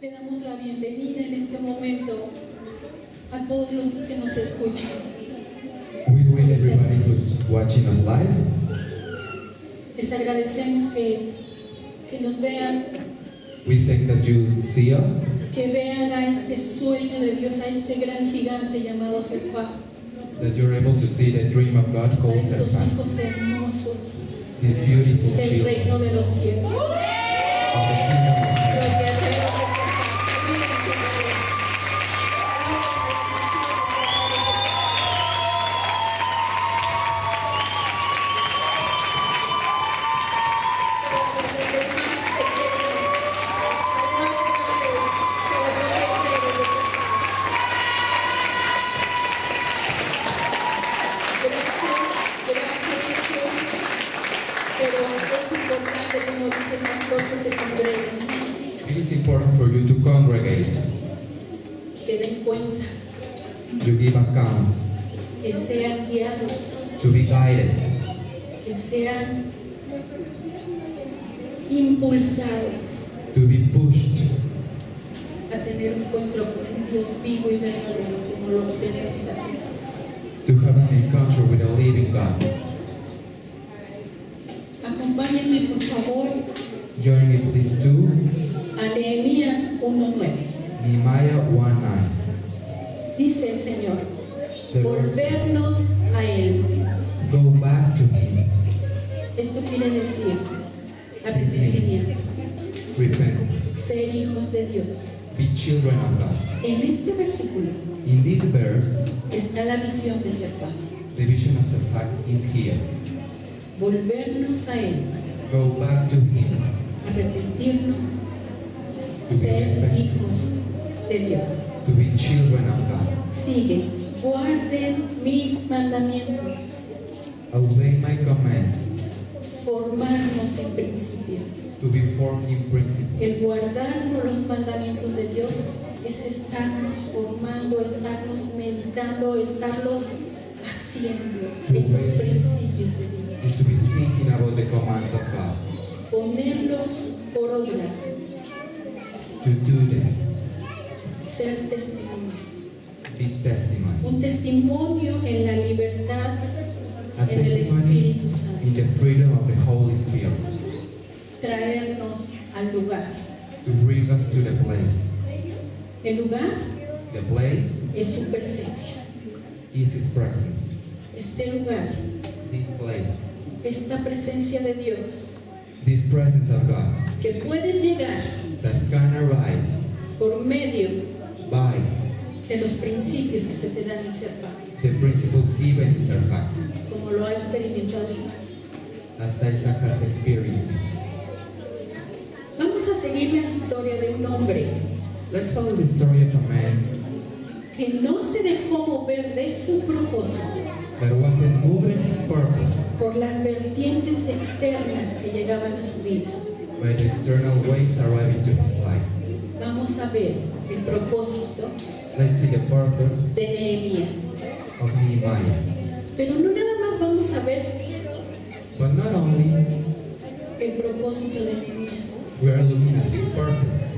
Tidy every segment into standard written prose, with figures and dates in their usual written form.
Le damos la bienvenida en este momento a todos los que nos escuchan. We greet everybody who's watching us live. Les agradecemos que nos vean, We thank that you see us, que vean a este sueño de Dios, a este gran gigante llamado Serfá, that you're able to see the dream of God a called estos Serfan, hijos hermosos these beautiful del children reino de los cielos. of the kingdom of heaven. Los guerreros de Serfá. Pero es importante, como dice el pastor, que se congreguen, It is important for you to congregate, que den cuentas, to give accounts, que sean guiados, to be guided, que sean impulsados to be pushed, a tener un encuentro con un Dios vivo y verdadero como lo tenemos aquí. to have an encounter with a living God. Acompáñenme, por favor, Join me please to a Nehemías 1:9. Nehemiah 1:9. Dice el Señor, The Lord says, volvernos a Él. go back to Him. Esto quiere decir This means arrepentimiento, repentance. ser hijos de Dios. Be children of God. En este versículo In this verse, está la visión de Serfá. the vision of Serfak is here. Volvernos a Él, Go back to Him, arrepentirnos, ser hijos de Dios. to be children of God. Sigue, guarden mis mandamientos, Obey my commands, formarnos en principios. to be formed in principle. El guardarnos los mandamientos de Dios es estarnos formando, estarnos meditando, estarlos haciendo esos principios de Dios. Is to be thinking about the commands of God, Ponerlos por obra, to do them, ser testimonio. be testimony. Un testimonio en la libertad, A en el testimony Espíritu Santo. in the freedom of the Holy Spirit, Traernos al lugar. to bring us to the place. El lugar The place es su presencia. is His presence. Este lugar, This place, esta presencia de Dios, this presence of God que puedes llegar that can arrive por medio by de los principios que se te dan en Serfá, the principles given in Serfak, como lo ha experimentado Isaac. as Isaac has experienced this. Vamos a seguir la historia de un hombre Let's follow the story of a man que no se dejó mover de su propósito that wasn't moving his purpose por las vertientes externas que llegaban a su vida. by the external waves arriving to his life. Vamos a ver el propósito Let's see the purpose de Nehemías. of Nehemiah. Pero no nada más vamos a ver But not only el propósito de Nehemías. we are looking at his purpose.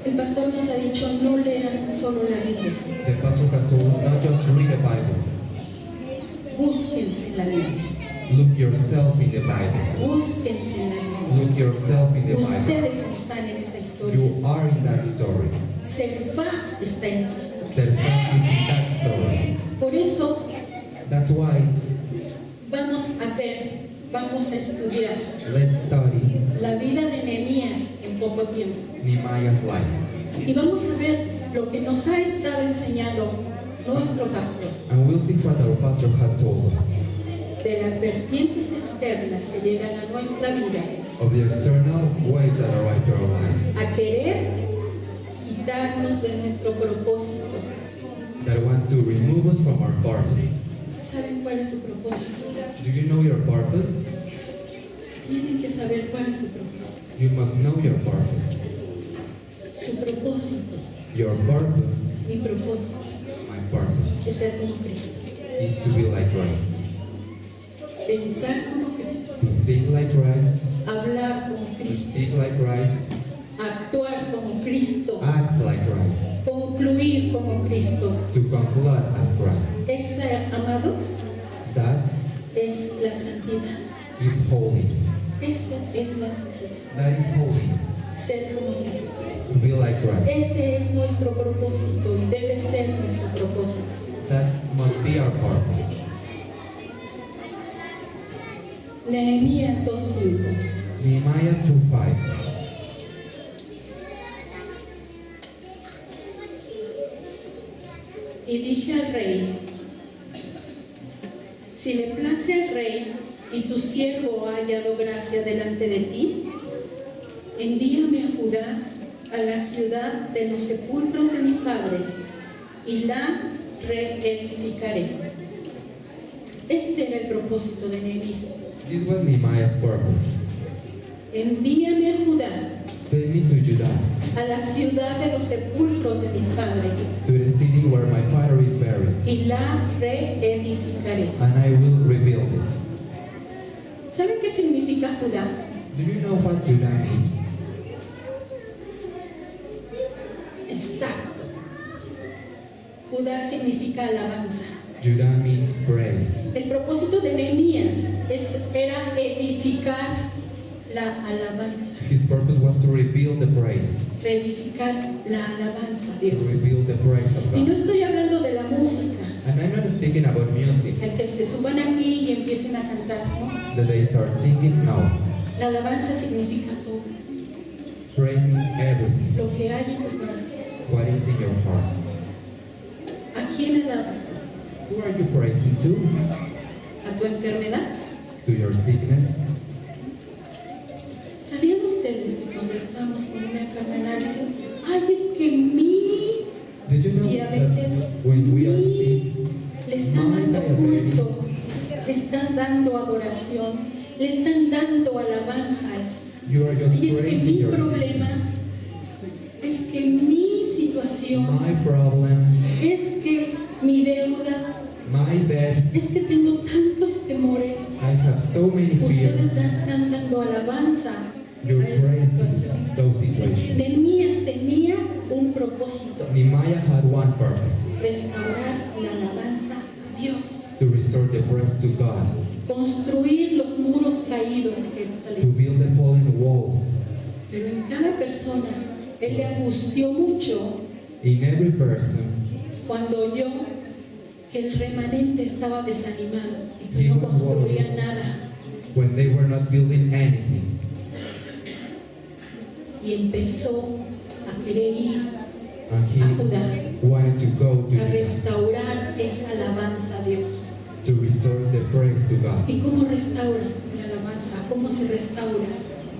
El pastor nos ha dicho, no lean solo la Biblia, The pastor has told us not just read the Bible. búsquense en la Biblia, Look yourself in the Bible. búsquense en la Biblia. Look yourself in the Bible. Ustedes están en esa historia. You are in that story. Serfá está en esa historia. Serfak is in that story. Por eso That's why vamos a ver, vamos a estudiar let's study la vida de Nehemías en poco tiempo. Nehemiah's life. Y vamos a ver lo que nos ha estado enseñando nuestro pastor And we'll see what our pastor had told us de las vertientes externas que llegan a nuestra vida of the external waves that arrive to our lives a querer quitarnos de nuestro propósito. that want to remove us from our purpose. ¿Saben cuál es su propósito? Do you know your purpose? Tienen que saber cuál es su propósito. You must know your purpose. Su propósito, Your purpose, mi propósito, my purpose, es ser como Cristo. is to be like Christ. Pensar como Cristo, To think like Christ, hablar como to Cristo, speak like Christ, actuar como Cristo, act like Christ, concluir como Cristo. to conclude as Christ. Esa, amados, That es la santidad. is holiness. Esa es la santidad. That is holiness. Ser como Cristo. To be like Christ. Ese es nuestro propósito y debe ser nuestro propósito. That must be our purpose. Nehemías 2:5. Nehemiah 2:5. Y dije al rey: si le place al rey y tu siervo ha hallado gracia delante de ti, envíame a Judá, a la ciudad de los sepulcros de mis padres, y la reedificaré. Este era el propósito de Nehemías. This was Nehemiah's purpose. Envíame a Judá, Send me to Judah, a la ciudad de los sepulcros de mis padres, to the city where my father is buried, y la reedificaré. and I will rebuild it. ¿Saben qué significa Judá? Do you know what Judah means? Exacto. Judá significa alabanza. Judah means praise. El propósito de Nehemías era edificar la alabanza, His purpose was to rebuild the praise, reedificar la alabanza a to Dios. rebuild the praise of Y no God. estoy hablando de la música, And I'm not speaking about music, el que se suban aquí y empiecen a cantar, ¿no? that they start singing. No. La alabanza significa todo, Praise means everything, lo que hay en tu corazón. what is in your heart. ¿A quién alabas tú? Who are you praising to? ¿A tu enfermedad? To your sickness? ¿Sabían ustedes que cuando estamos con una enfermedad dicen, ay, es que mi Did you know diabetes, that when we are sick, le están my dando diabetes, culto, le están dando adoración, le están dando alabanza a eso? you are just Y es que praising mi your problema, sickness? es que mi situación, My problem, es que mi deuda, my debt, es que tengo tantos temores. I have so many Ustedes fears. ya están dando alabanza You're a esa praising situación. those situations. Nehemías tenía un propósito: Nehemiah had one purpose, restaurar la alabanza a Dios, to restore the praise to God, construir los muros caídos de to Jerusalén. build the fallen walls. Pero en cada persona, él le angustió mucho In every person, cuando oyó que el remanente estaba desanimado y que He no was construía worried. nada. when they were not building anything, Y empezó a querer ir and a he Judá wanted to go to a Judah restaurar esa alabanza a Dios. to restore the praise to God. ¿Y cómo restauras tu alabanza? ¿Cómo se restaura?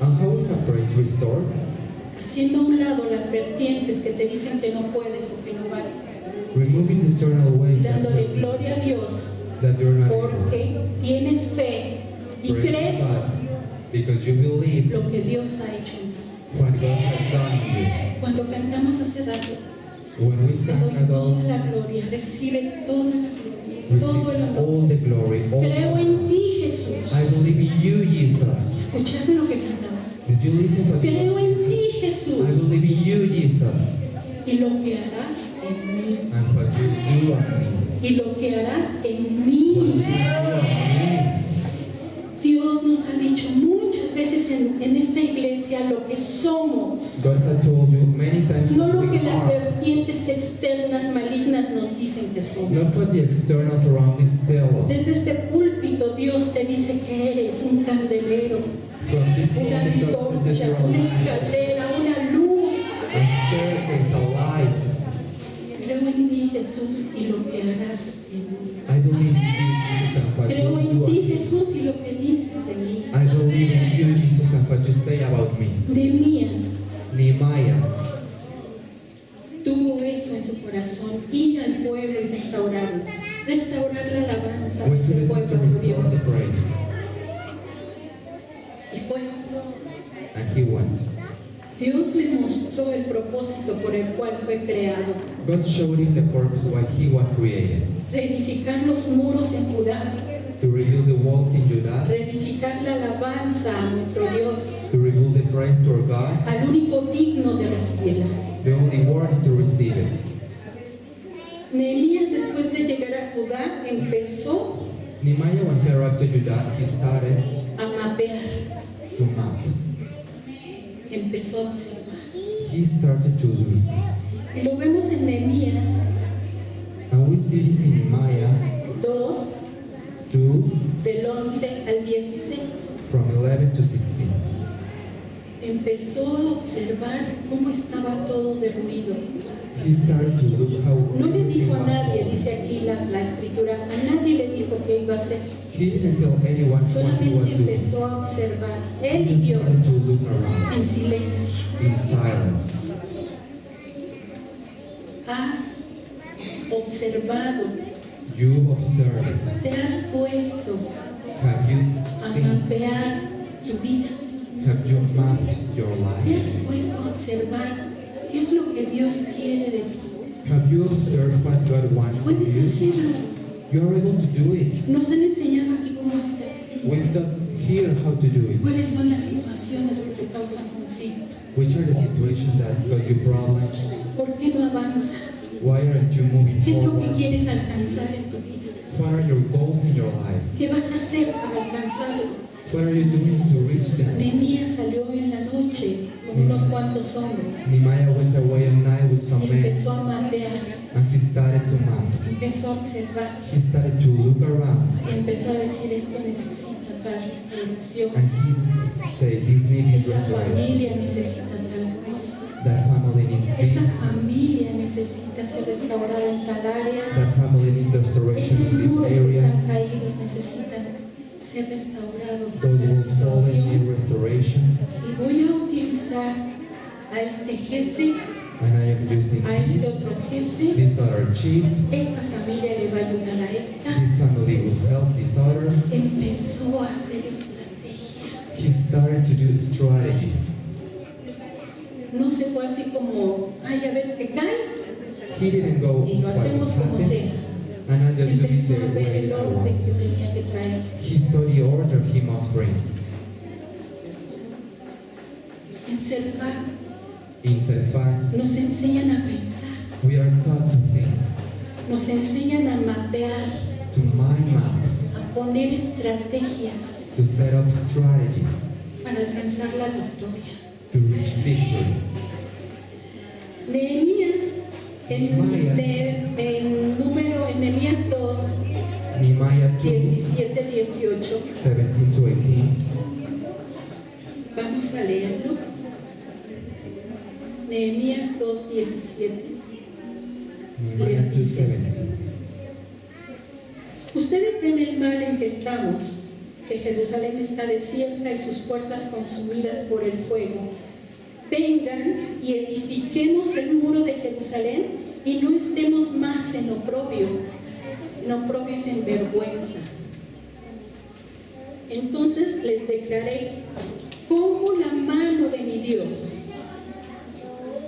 And how is a praise restored? Haciendo a un lado las vertientes que te dicen que no puedes o que no vales. Removing the external Y ways dándole gloria a Dios that you're not able. porque tienes fe y Praise crees God, because you believe lo que Dios ha hecho en ti. what God has done in you. Cuando cantamos hace rato, When we te sang doy ago, toda la gloria, recibe toda la gloria, todo el receive honor. all the glory, all Creo the en ti, Jesús. I believe in you, Jesus. ¿Escucharon lo que cantaba? Did you listen what Creo was? en ti, I Jesús. believe in you, Jesus, Y lo que harás en mí. and what you do on me. Y lo que harás en What mí. you do on me. Dios nos ha dicho muchas veces en esta iglesia lo que somos, God had told you many times no what lo que we las are, vertientes externas malignas nos dicen que somos. not what the external surroundings tell us. Desde este púlpito Dios te dice que eres un candelero, From this una moment, God says that antorcha, you're una a escalera, una luz. staircase, a light. Creo en ti, Jesús, y lo que harás en mí. I believe in you, Jesus, and what Creo you en do on ti, me. Jesús, y lo que dices de mí. I believe in you, Jesus, and what you say about me. Nehemías Nehemiah tuvo eso en su corazón, ir al pueblo y restaurarlo, restaurar la alabanza de went to ese the pueblo to de restore the Dios. praise, Y fue, and he went. Dios le mostró el propósito por el cual fue creado, God showed him the purpose why he was created, reedificar los muros en Judá, to rebuild the walls in Judah, reedificar la alabanza a nuestro Dios, to rebuild the praise to our God, al único digno de recibirla. the only worthy to receive it. Nehemías, después de llegar a Judá, empezó Nehemiah, when he arrived to Judah, he started a mapear, to map. empezó a observar. He started to look. Y lo vemos en Nehemías And we see this in Nehemiah 2, 2, del 11 al 16. from 11 to 16. Empezó a observar cómo estaba todo derruido. He started to look how No le everything dijo a was nadie, falling. dice aquí la escritura, a nadie le dijo qué iba a hacer. He didn't tell anyone what he was Solamente doing. empezó a observar, él He y Dios, started to look around en silencio. in silence. Has observado, You've observed. te has puesto Have you a seen? mapear tu vida. Have you mapped your Te life? has puesto a observar qué es lo que Dios quiere de ti. Have you observed what God wants from Puedes you? hacerlo. You are able to do it. Nos han enseñado aquí cómo hacer. We've taught here how to do it. ¿Cuáles son las situaciones que te causan conflicto? Which are the situations that cause you problems? ¿Por qué no avanzas? Why aren't you moving ¿Qué es lo que forward? quieres alcanzar en tu vida? What are your goals in your life? ¿Qué vas a hacer para alcanzarlo? What are you doing to reach them? Nehemías salió en la noche con unos cuantos hombres Nehemiah went away at night with y some men empezó a mapear, and he started to map. empezó a observar He started to look around y empezó a decir esto necesita tal restauración, and he said, this need is esa restoration. familia necesita tal cosa, That family needs esa this. familia necesita ser restaurada en tal área, That family needs restoration esos in this muros que area. están caídos necesitan ser restaurados en Those tal walls fallen situación. in restoration. Y voy a utilizar a este jefe, And I am using a este this. otro jefe. This other chief. Esta familia le va a ayudar a esta. This family will help this other. Empezó a hacer estrategias. He started to do strategies. No se fue así como, ay, a ver qué cae, He didn't go y lo what hacemos would como happen. sea. And I just do it Empezó the a ver way el I orden want. que tenía que traer. He saw the order he must bring. En Serfá In Selfat, nos enseñan a pensar, we are taught to think, nos enseñan a mapear, to mind map, a poner estrategias to set up strategies para alcanzar la victoria. to reach victory. Nehemías, en Nehemías 2, Nehemiah 2, 17, 18, 17 to 18. vamos a leerlo. Nehemías 2, 17. Nehemiah 2, 17. Ustedes ven el mal en que estamos, que Jerusalén está desierta y sus puertas consumidas por el fuego. Vengan y edifiquemos el muro de Jerusalén y no estemos más en oprobio. En oprobio es en vergüenza. Entonces les declaré cómo la mano de mi Dios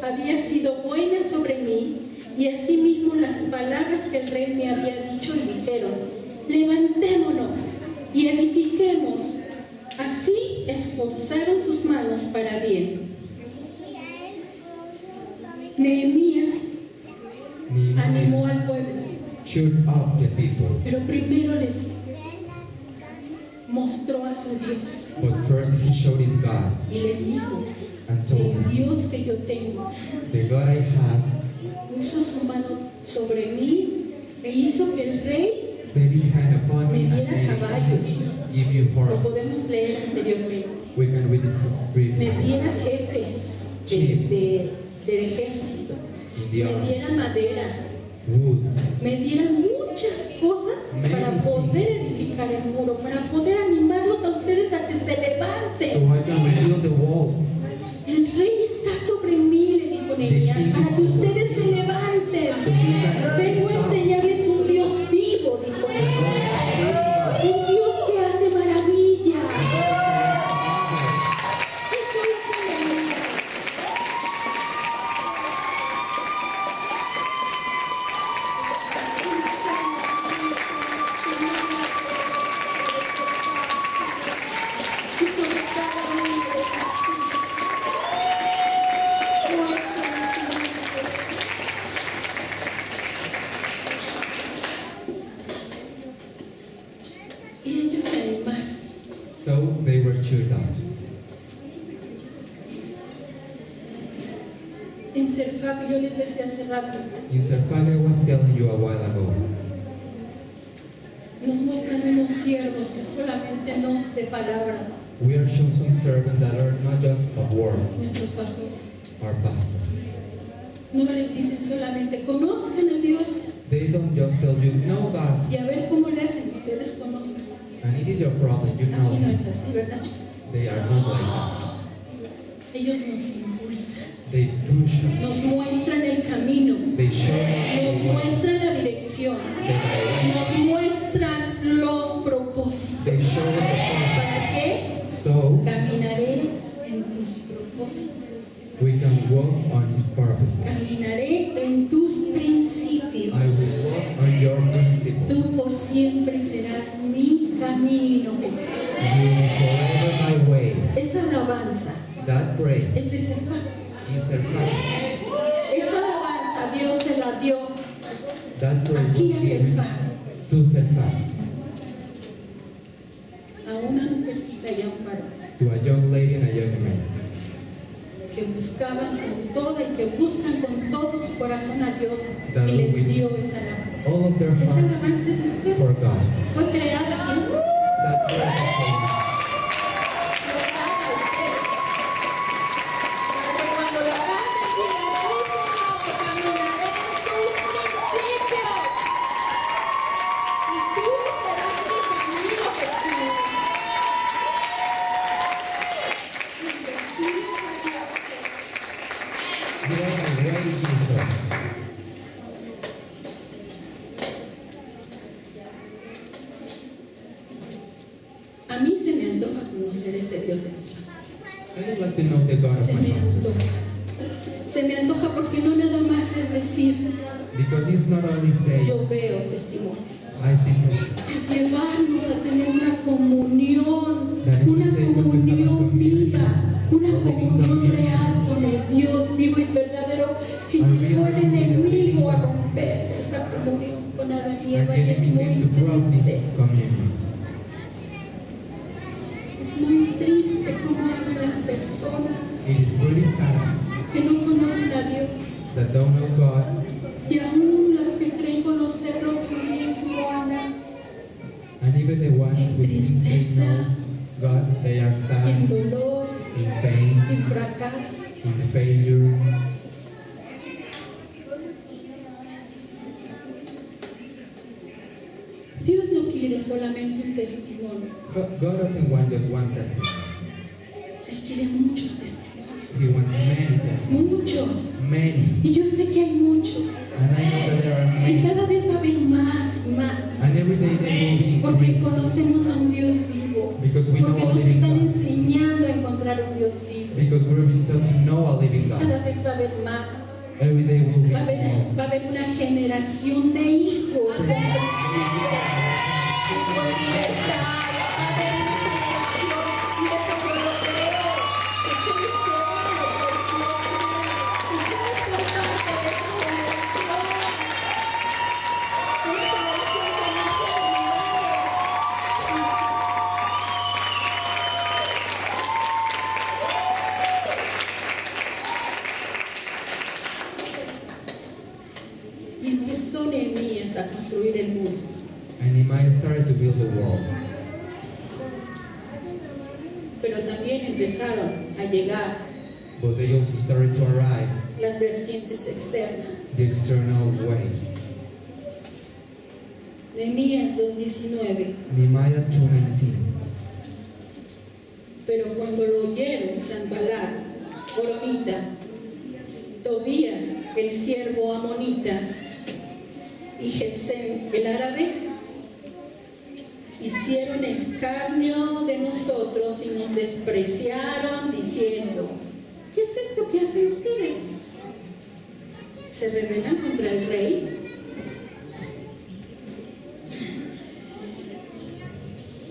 había sido buena sobre mí, y asimismo las palabras que el rey me había dicho, y dijeron: levantémonos y edifiquemos. Así esforzaron sus manos para bien. Nehemías animó Nehemiah al pueblo, cheered up the people, pero primero les mostró a su Dios but first he showed his God y les dijo: and told el them, Dios que yo tengo the God I have puso su mano sobre mí e hizo que el rey set his hand upon me me and diera made caballos. give you Lo horses. podemos leer anteriormente. We can read this Me briefly. diera jefes del ejército, In the me army, diera madera, wood, me diera muchas cosas para poder edificar el muro, para poder animarlos a ustedes a que se so levanten. I can rebuild the walls. El rey está sobre mí, le dijo Nehemías, para que ustedes se levanten. So you can Vengo a enseñarles un Dios vivo, dijo Nehemías, un Dios que hace maravillas. Eso hizo Nehemías. En Serfag, yo les decía hace rato, In Serfag, I was telling you a while ago, nos muestran unos siervos que solamente nos de palabra, we are shown some servants that are not just of words, nuestros pastores. our pastors. No les dicen solamente, conozcan a Dios They don't just tell you, know God, y a ver cómo le hacen, ustedes conozcan. and it is your problem, you know Aquí no Him. es así, ¿verdad, chicos? They are not like that. Ellos nos impulsan, They push us. nos muestran el camino, They show us nos the way, muestran la dirección, the direction. nos muestran los propósitos. They show us the path. ¿Para qué? So Caminaré en tus propósitos, we can walk on His purposes. caminaré en tus principios. I will walk on your Tú principles. por siempre serás mi camino, Jesús. You will be forever my way. Esa alabanza That praise es de Serfag. is Serfag. Esa alabanza Dios se la dio That praise aquí was a given Serfag, to Serfag, a una mujercita y a un varón to a young lady and a young man, que buscaban con toda y que buscan con todo su corazón a Dios That y les we- dio esa alabanza. all of their Esa hearts alabanza es nuestra. for God. Fue creada en That praise is taken. cuando la canten digan, sí, Señor, caminaré en tus principios. Y tú serás mi camino, Jesús. You are my way, Jesus. A mí se me antoja conocer ese Dios de mis pastores. I would like to know the God of Se my me pastors. antoja. Se me antoja porque no nada más es decir, Because He's not only saying, yo veo testimonios. I see Him. Es llevarnos a tener una comunión That is to take us to have a viva, una a living comunión communion. real con el Dios vivo y verdadero que A llegó real el communion with the enemigo a living God. romper esa comunión con Adán y And Eva the y es enemy muy came to broke this triste. communion. Es muy triste cómo aman las personas It is pretty sad que no conocen a Dios that don't know God, y aún las que creen conocerlo también lo aman and even the ones who think they know God, they are en sad, dolor, in pain, en fracaso. in failure. Dios no quiere solamente un testimonio, God doesn't want just one testimony. Él quiere muchos testimonios, He wants many testimonies. muchos. Many. Y yo sé que hay muchos, And I know that there are y many. cada vez va a haber más y más, And every day they will be porque increased. conocemos a un Dios vivo, Because we know porque a nos living están God. enseñando a encontrar un Dios vivo. Because we're being taught to know a living Cada God. vez va a haber más, Every day will be va a haber una generación de hijos con principios y con libertad, va a haber una generación, y eso yo lo creo, ustedes créanlo, porque lo creo, ustedes son parte de esa generación, una generación que no se olvide. Y empezó Nehemías a construir el muro. And Nehemiah started to build the wall. Pero también empezaron a llegar But they also started to arrive las vertientes externas. the external waves. Nehemías 2:19. Nehemiah 2:19. Pero cuando lo oyeron Sanballat, Horonita, Tobías, el siervo amonita, y Gesem, el árabe, hicieron escarnio de nosotros y nos despreciaron diciendo, ¿qué es esto que hacen ustedes? ¿Se rebelan contra el rey?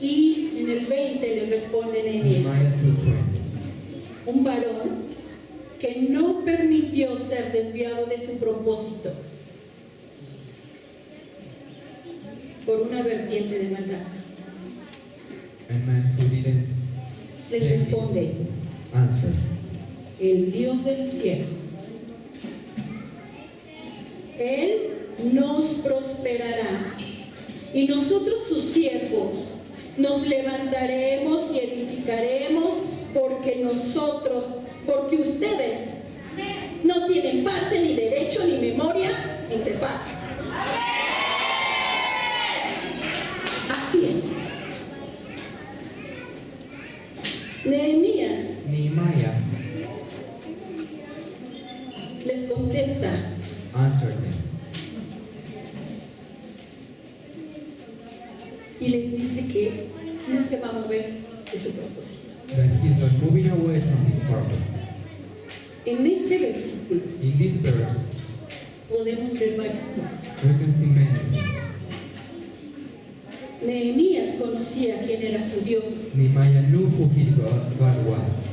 Y en el 20 le responde Nehemiah Nehemías, 2:20. un varón que no permitió ser desviado de su propósito por una vertiente de maldad. A man who didn't Les responde, answer. el Dios de los cielos Él nos prosperará. Y nosotros sus siervos nos levantaremos y edificaremos, porque ustedes no tienen parte, ni derecho, ni memoria en Cefar. Así es. Nehemiah les contesta: answered them y les dice que no se va a mover de su propósito. that he is not moving away from his purpose. En este versículo In this verse, podemos ver varias cosas. we can see many things. Nehemías conocía quién era su Dios. Nehemiah knew who God was.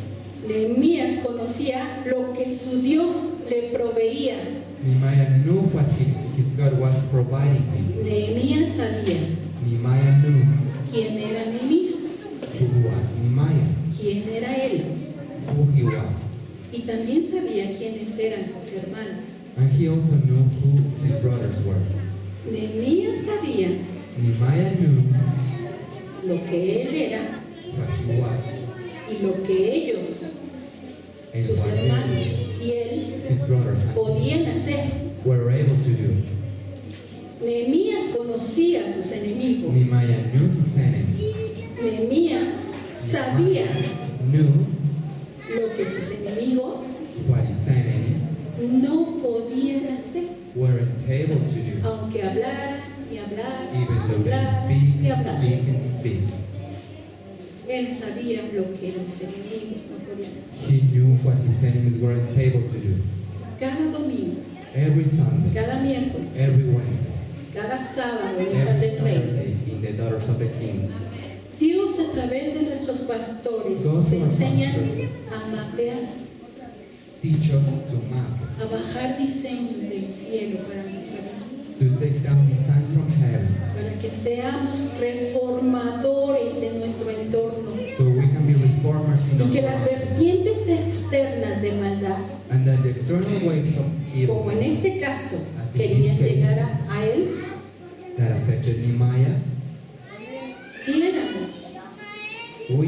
Nehemías conocía lo que su Dios le proveía. Nehemiah knew what his God was providing him. Nehemías sabía Nehemiah knew quién era Nehemías, who was Nehemiah, quién era él, who he was. y también sabía quiénes eran sus hermanos. And he also knew who his brothers were. Nehemías sabía Nehemiah knew lo que él era what he was y lo que ellos, and sus what hermanos they, y él his brothers, podían hacer. were able to do. Nehemías conocía a sus enemigos. Nehemiah knew his enemies. Nehemías sabía Knew lo que sus enemigos what his enemies no podían hacer, weren't able to do, aunque hablaran y hablaran even though they hablaran speak y and hablaran. speak and speak. Él sabía lo que los enemigos no podían hacer. He knew what his enemies weren't able to do. Cada domingo, Every Sunday, cada miércoles, every Wednesday, cada sábado, en hijas every del rey, Saturday in the Daughters of the King, Dios a través de nuestros pastores God nos through our enseña pastors a mapear, teach us to map, a bajar diseños del cielo para nuestra vida, to take down designs from heaven, para que seamos reformadores en nuestro entorno so we can be reformers in y our que las surroundings, vertientes externas de maldad, and that the external waves of evil como en este caso Así querían es, llegar a él, that affected Nehemiah, viéramos we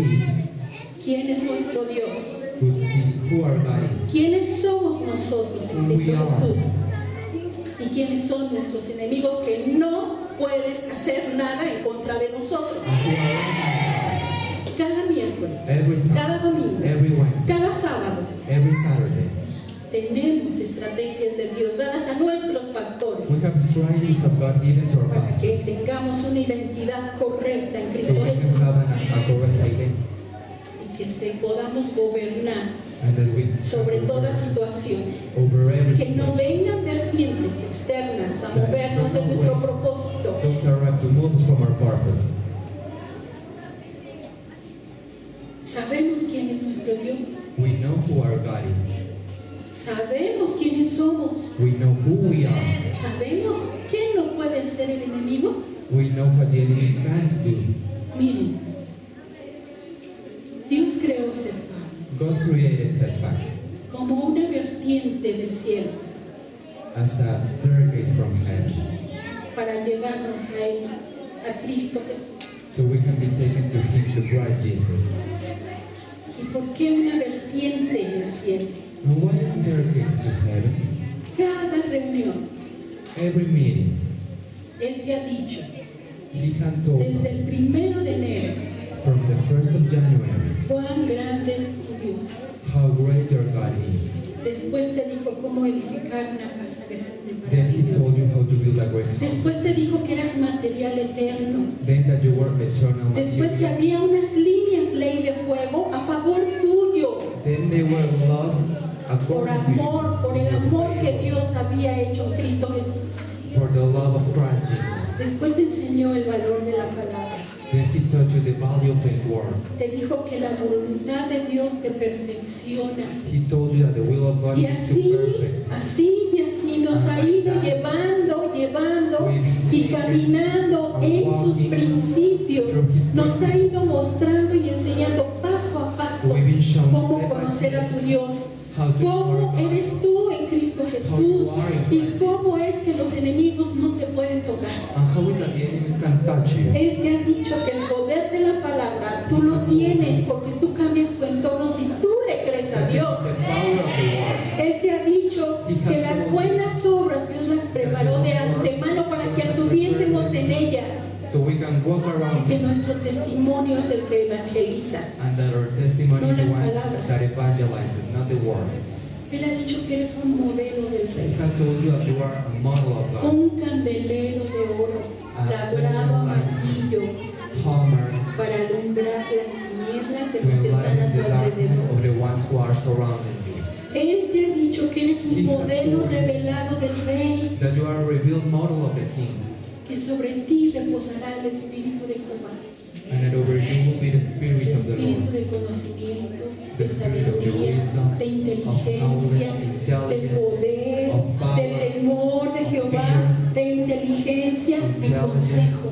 quién es nuestro Dios, could see who our God is, quiénes somos nosotros en who we Cristo are, Jesús y quiénes son nuestros enemigos que no pueden hacer nada en contra de nosotros. and who our enemies Cada miércoles, are. Every cada Sunday, domingo, every Wednesday, cada sábado, every Saturday, tenemos estrategias de Dios dadas a nuestros pastores we have strategies of God given to our para que pastors, tengamos una identidad correcta en so Cristo we can Jesús have a correct identity, y que podamos gobernar and that we sobre toda situación. over every Que no situation vengan vertientes externas a movernos de nuestro propósito. don't arrive to move us from our purpose. Sabemos quién es nuestro Dios. We know who our God is. Sabemos quiénes somos. We know who we are. Sabemos qué no puede hacer el enemigo. We know what the enemy can't do. Miren, Dios creó Cefar God created Setback como una vertiente del cielo as a staircase from heaven, para llevarnos a Él, a Cristo Jesús. so we can be taken to Him, to Christ Jesus. ¿Y por qué una vertiente del cielo? And why a staircase to heaven? Cada reunión, Every meeting, Él te ha dicho, He had told desde el us 1 de enero, from the 1st of January cuán grande es tu Dios. how great your God is. Después te dijo cómo edificar una casa grande para Then ti. He told you how to build a great house. Después te dijo que eras material eterno. Then that you were eternal Después que material. había unas líneas ley de fuego a favor tuyo. Then they were lost Por according to amor, por el amor que Dios había hecho en Cristo Jesús. for the love of Christ Jesus. Después te enseñó el valor de la palabra. Then He taught you the value of the word. Te dijo que la voluntad de Dios te perfecciona. He told you that the will of God Y is así, so perfect. así nos ha ido llevando y caminando en sus principios. Nos ha ido mostrando y enseñando paso a paso We've been shown cómo step by conocer a step tu Dios. how to know ¿Cómo our God. eres tú en Cristo Jesús? ¿Y cómo es que dicho que las buenas obras Dios las preparó de antemano para que anduviésemos en ellas. So we can walk around Que nuestro testimonio es el que evangeliza. and that our testimony No is the las one palabras. that evangelizes, not the words. Él ha dicho que eres un modelo del I rey. have told you that you are a model of God, Un candelero de oro labrado a martillo hammer para alumbrar las tinieblas de to los que están a enlighten tu the darkness alrededor. of the ones who are surrounding you. Él te ha dicho que eres un modelo revelado del rey, That you are a revealed model of the King, que sobre ti reposará el Espíritu de Jehová, and that over you will be the el Spirit of the Espíritu Lord, de conocimiento, the de Spirit of the sabiduría, wisdom, de of inteligencia, knowledge, de intelligence, poder, of power, del temor de of Jehová, fear, de inteligencia, de intelligence, consejo.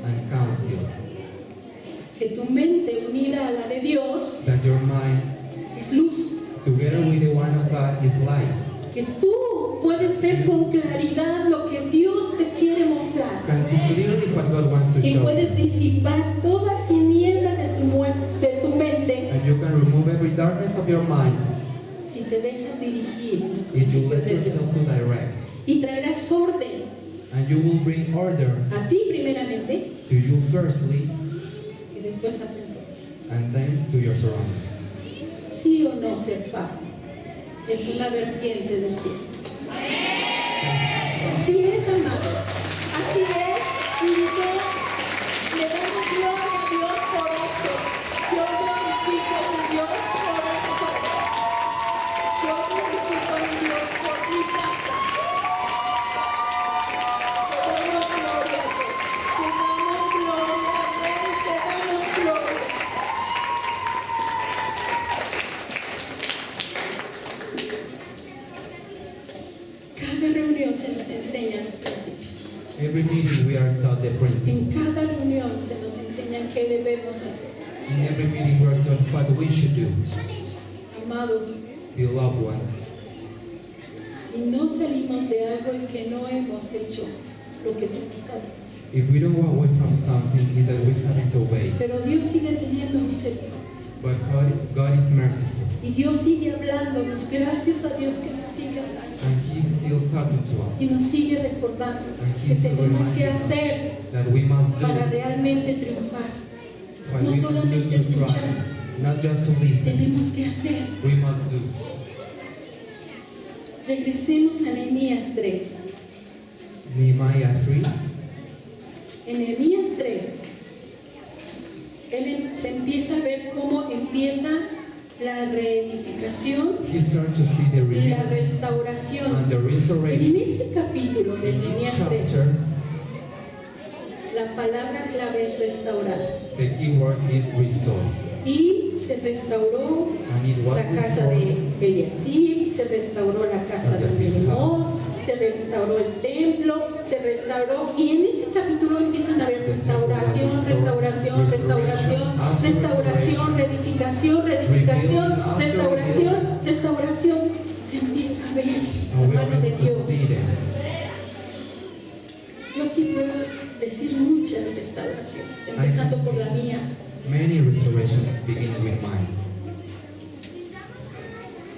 and counsel. Que tu mente unida a la de Dios That your mind, es luz. together with the one of God, is light. Que tú puedes ver con claridad lo que Dios te quiere mostrar. Can see clearly what God wants to Y show puedes you. disipar toda tiniebla de tu mente And you can remove every darkness of your mind si te dejas dirigir en los if you principios let de Dios. yourself to direct. Y traerás orden And you will bring order a ti primeramente to you firstly, y después a tu entorno. and then to your surroundings. Sí o no, Serfa, es una vertiente del cielo. Así es, amados. Así es. Y yo le damos gloria a Dios por eso. Yo glorifico a mi Dios por eso. Yo glorifico a mi Dios por mi casa. Te damos gloria a Dios. Te damos gloria a Rey. Te damos gloria. Cada reunión se nos enseña los principios. Every meeting we are taught the principle. En cada reunión se nos enseña qué debemos hacer. In every meeting we are taught what we should do. Amados, Beloved ones, si no salimos de algo es que no hemos hecho lo que se nos ha dicho. if we don't walk away from something, is that we haven't obeyed. Pero Dios sigue teniendo misericordia. But God is merciful, Y Dios sigue hablándonos. Gracias a Dios que nos sigue hablando. and He's still talking to us. Y nos sigue recordando And que He's still tenemos que reminding us hacer that we must do para realmente triunfar. what no we must do solamente to try, escuchar. not just to listen. Tenemos que hacer. We must do. Regresemos a Nehemías 3. Nehemiah 3. En Nehemías 3, se empieza a ver cómo empieza la reedificación He starts to see the y la renewal restauración. and the En restoration. ese capítulo de In this Nehemías 3, chapter, la palabra clave es restaurar. the key word is restore. Y se restauró And it was la casa restored. de Eliasib, se restauró la casa de Eliasib's Obed-Edom, se restauró el templo, se restauró, y en ese capítulo empiezan a haber restauración, restauración, restauración, restauración, reedificación, reedificación, restauración, restauración. Se empieza a ver la And we mano are de going to Dios. see them. Yo aquí puedo decir muchas restauraciones, empezando por la mía. Many restorations begin with mine.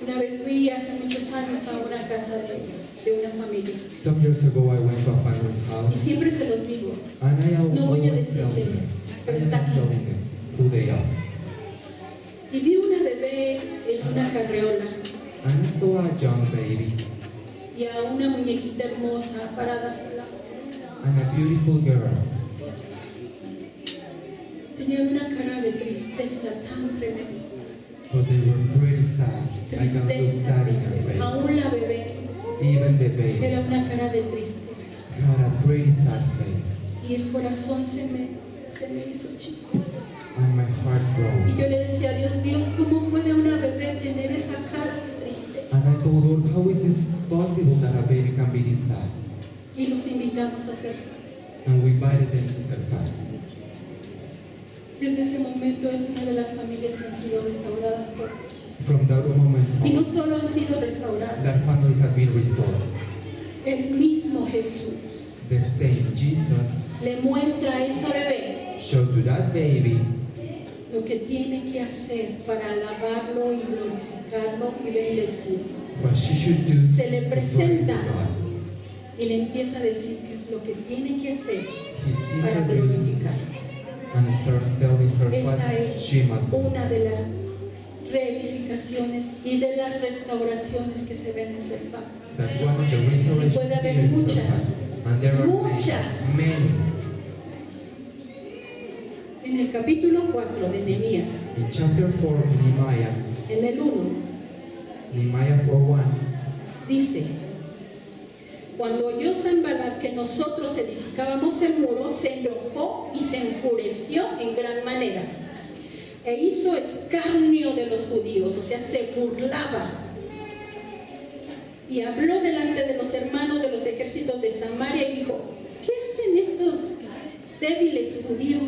Una vez fui hace muchos años a una casa de una familia. Some years ago, I went to a family's Y house, siempre se los digo. and I No voy a always decir tell quién them, es, pero I está am aquí. telling them who they are. Y vi una bebé en una carreola And I saw a young baby y a una muñequita hermosa parada a su lado. and a beautiful girl. Tenía una cara de tristeza tan tremenda. But they were pretty sad. I can look Tristeza, that in their tristeza. Aún face. la bebé Even the baby era una cara de tristeza. had a pretty sad face. Y el corazón se me hizo chico. And my heart Y broke. yo le decía a Dios, Dios, ¿cómo puede una bebé tener esa cara de tristeza? And I told Lord, how is this possible that a baby can be this sad? Y los invitamos a hacer. And we invited them to Serfat. Desde ese momento es una de las familias que han sido restauradas por Dios. From that moment Y no on, solo han sido restauradas, that family has been restored. el mismo Jesús The same Jesus le muestra a esa bebé showed to that baby lo que tiene que hacer para alabarlo y glorificarlo y bendecirlo. what she should do se le to glorify presenta God. y le empieza a decir qué es lo que tiene que hacer He's para introduced glorificar. and starts telling her what Esa es she must do. una de las reedificaciones y de las restauraciones que se ven en Serfá. That's one of the restoration Y puede haber experiences of muchas, God. And there are muchas. many. En el capítulo 4 de Nehemías, In chapter 4, Nehemiah, en el 1, Nehemiah 4:1, dice: cuando oyó Sanballat que nosotros edificábamos el muro, se enojó y se enfureció en gran manera, e hizo escarnio de los judíos, o sea, se burlaba, y habló delante de los hermanos de los ejércitos de Samaria y dijo: ¿qué hacen estos débiles judíos?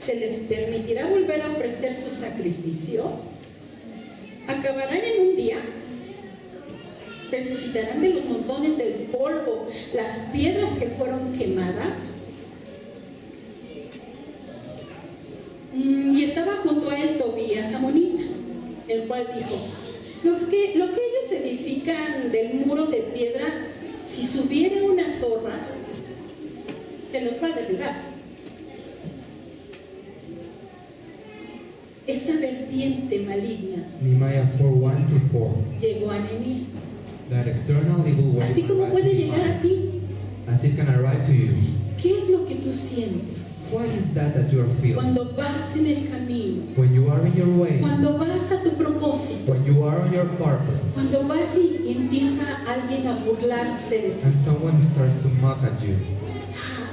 ¿Se les permitirá volver a ofrecer sus sacrificios? ¿Acabarán en un día? ¿Resucitarán de los montones del polvo las piedras que fueron quemadas? Y estaba junto a él Tobías amonita, el cual dijo: lo que ellos edifican del muro de piedra, si subiera una zorra, se los va a derribar. Esa vertiente maligna Nehemiah 4:1-4. llegó a Nehemías, That external evil will así como arrive puede to llegar a Nehemiah, ti. as it can arrive to you. ¿Qué es lo que tú sientes What is that you are feeling? cuando vas en el camino, When you are in your way, cuando vas a tu propósito, when you are on your purpose, cuando vas y empieza alguien a burlarse de ti? and someone starts to mock at you?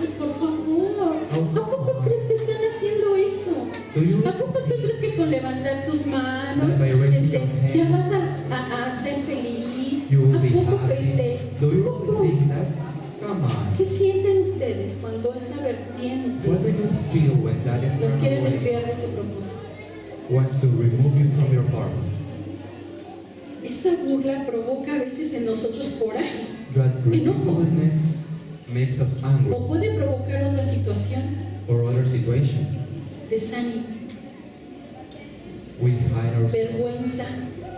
Ay, por favor, ¿a poco crees que están haciendo eso? Do you ¿A poco tú crees que con levantar tus manos That by raising your ya hands, vas a ser feliz? you will ¿A be poco que happy? Do you really think that? Come on. ¿Qué sienten ustedes cuando esa vertiente What do you feel when that los quiere external way desviar de su propósito? wants to remove you from your purpose? Esa burla provoca a veces en nosotros coraje, That Enojo. ridiculousness makes us angry, o puede provocar otra situación, or other situations. desánimo, We hide ourselves. vergüenza,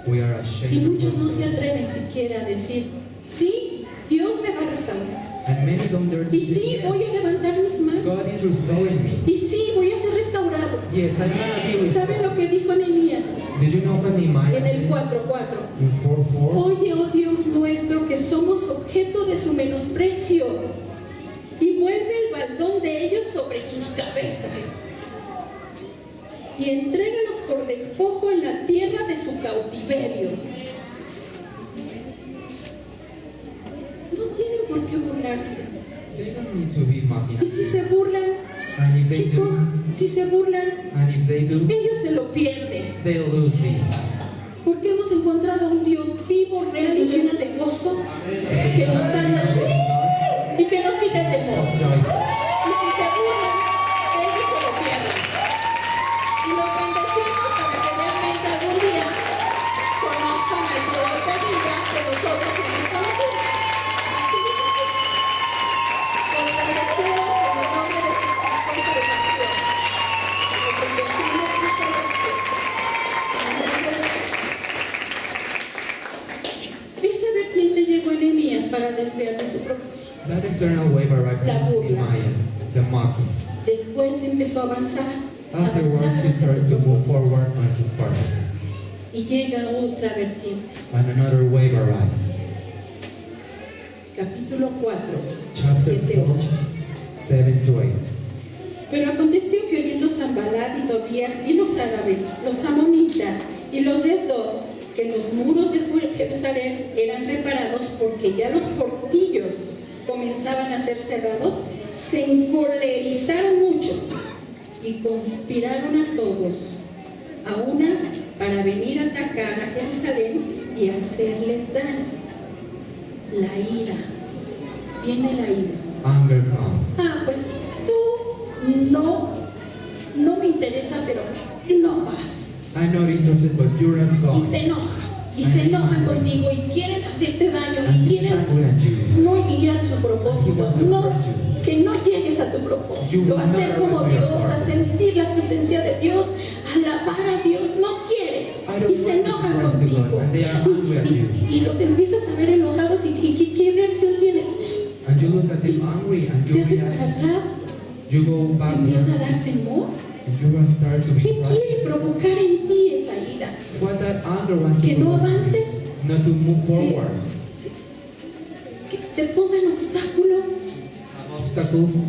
We are y ashamed of muchos no se ourselves. atreven siquiera a decir: sí, Dios me va a restaurar, And many don't dare to y say sí, voy yes. a levantar mis manos, God is restoring me. y sí, voy a ser restaurado. Yes, I'm gonna be ¿Saben restored. lo que dijo Nehemías Did you know what Nehemiah en el said 4:4? in 4:4? Oye, oh Dios nuestro, que somos objeto de su menosprecio, y vuelve el baldón de ellos sobre sus cabezas, y entrégalos por despojo en la tierra de su cautiverio. No tienen por qué burlarse. They don't need to be mocking Y at si you. se burlan, And if they chicos, do, si se burlan, and if they do, ellos se lo pierden. they'll lose this. Porque hemos encontrado a un Dios vivo, real y lleno de gozo, que nos sana y que nos quita el temor. Of joy. Y si se burlan, ellos se lo pierden. Y los bendecimos para que realmente algún día conozcan al Dios de vida que nosotros hemos conocido. Así de sencillo. Los bendecimos en el nombre de Jesucristo de Nación. Los bendecimos en esta noche. En el nombre de Jesús. Esa vertiente llegó a Nehemías para desviar de su propósito. That external wave arrived La from burla. Nehemiah, the mocking. Después empezó a avanzar Afterwards, he hacia started su to move propósito. forward on his purposes. Y llega otra vertiente. And another wave arrived. Capítulo 4, Chapter 7, 4, 8. 7-8. Pero aconteció que oyendo Sanballat y Tobías y los árabes, los amonitas y los de Asdod, que los muros de Jerusalén eran reparados porque ya los portillos comenzaban a ser cerrados, se encolerizaron mucho y conspiraron a todos, a una para venir a atacar a Jerusalén y hacerles daño. La ira, viene la ira. Anger comes. Ah, pues tú no me interesa, pero no vas. I'm not interested, but you're not Y going. te enojas, y se enojan contigo, y quieren hacerte daño, And y he's quieren angry at you. no ir a su propósito, no, que no llegues a tu You propósito, will a ser not como arrive to your Dios, a purpose. sentir la presencia de Dios, a alabar a Dios, no quiere. I don't y se want to enojan praise to contigo. God, and they are angry at you. Y los empiezas a ver enojados y ¿qué reacción tienes? And you look at them angry and Te you haces para react. atrás, You go te empieza a backwards. dar temor. You will start to be ¿Qué quiere frightened. provocar en ti esa ira? What that anger wants to Que no provoke you, avances. not to move forward. Que te pongan obstáculos. Have obstacles.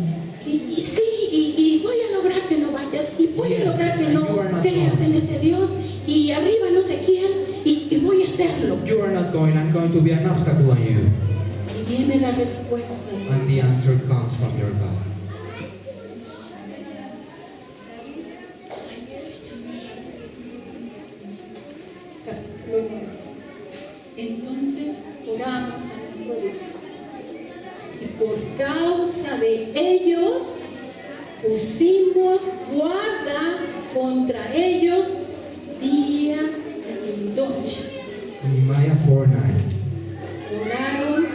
Y sí, y voy a lograr que no vayas, y voy a lograr que no creas en ese Dios, y arriba no sé quién, y voy a hacerlo. You are not going, I'm going to be an obstacle on you. Y viene la respuesta. And the answer comes from your God. Ay, mi Señor. Capítulo 9. Entonces oramos a nuestro Dios. Y por causa de ellos pusimos guarda contra ellos día y noche. Nehemiah 4:9. Oraron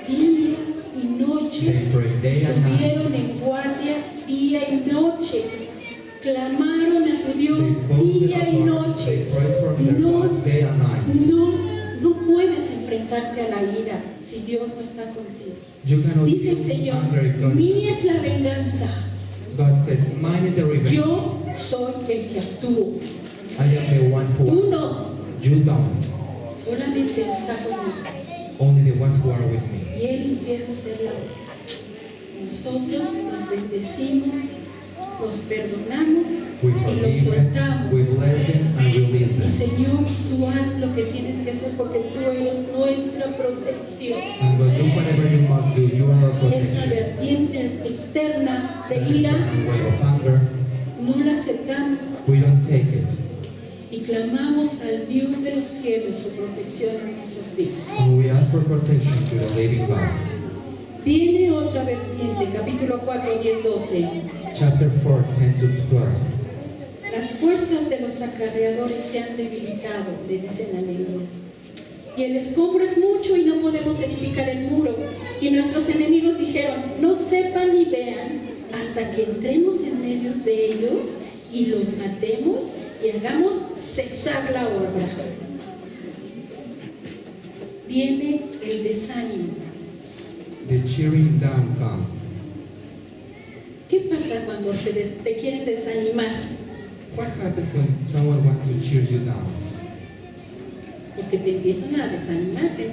día y noche. They prayed day and night. Estuvieron en guardia día y noche. Clamaron a su Dios They boasted día y of God. noche. They praised for their No, God day and night. no puedes enfrentarte a la ira si Dios no está contigo. You cannot Dice el feel Señor, anger if God is mía not. es la venganza. God says, mine is the revenge. Yo soy el que actúo. I am the one who Tú acts. no. You don't. Solamente Él está conmigo. Only the ones who are with me. Y Él empieza a hacer la obra. Nosotros nos bendecimos, los perdonamos We y los forgive them, soltamos. we bless them, and release Y them. Señor, tú haz lo que tienes que hacer porque tú eres nuestra protección. And God, do whatever you must do. You are our Esa protection. vertiente externa de The ira external way of anger, no la aceptamos we don't take it. y clamamos al Dios de los cielos su protección en nuestras vidas. And we ask for protection to the living God. Viene otra vertiente, capítulo 4, 10, 12. Chapter 4, 10 to 12. Las fuerzas de los acarreadores se han debilitado, le dicen a Nehemías. Y el escombro es mucho y no podemos edificar el muro. Y nuestros enemigos dijeron, no sepan ni vean hasta que entremos en medio de ellos y los matemos y hagamos cesar la obra. Viene el desánimo. The cheering down comes. ¿Qué pasa cuando te quieren desanimar? What happens when someone wants to cheer you down? Porque te empiezan a desanimarte.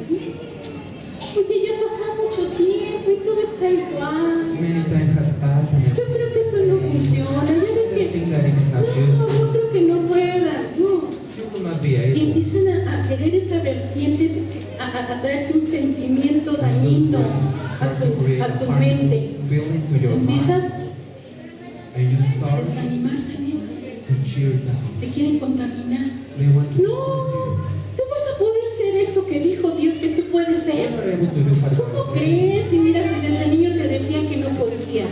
Oye, ya pasó mucho tiempo y todo está igual. Many time has passed and Yo creo que eso no funciona. Ya ves they que think that it is not no, useful. yo creo que no pueda. No. You will not be Y able. empiezan a querer esa vertiente, a traerte un sentimiento dañino a tu mente. Feeling to your Empiezas mind, and you a start desanimar también. to cheer down. Te quieren contaminar. They want to No, tú vas a poder ser eso que dijo Dios que tú puedes You ser. are able to do what ¿Cómo God said. crees? Y mira, si desde niño te decían que no podías.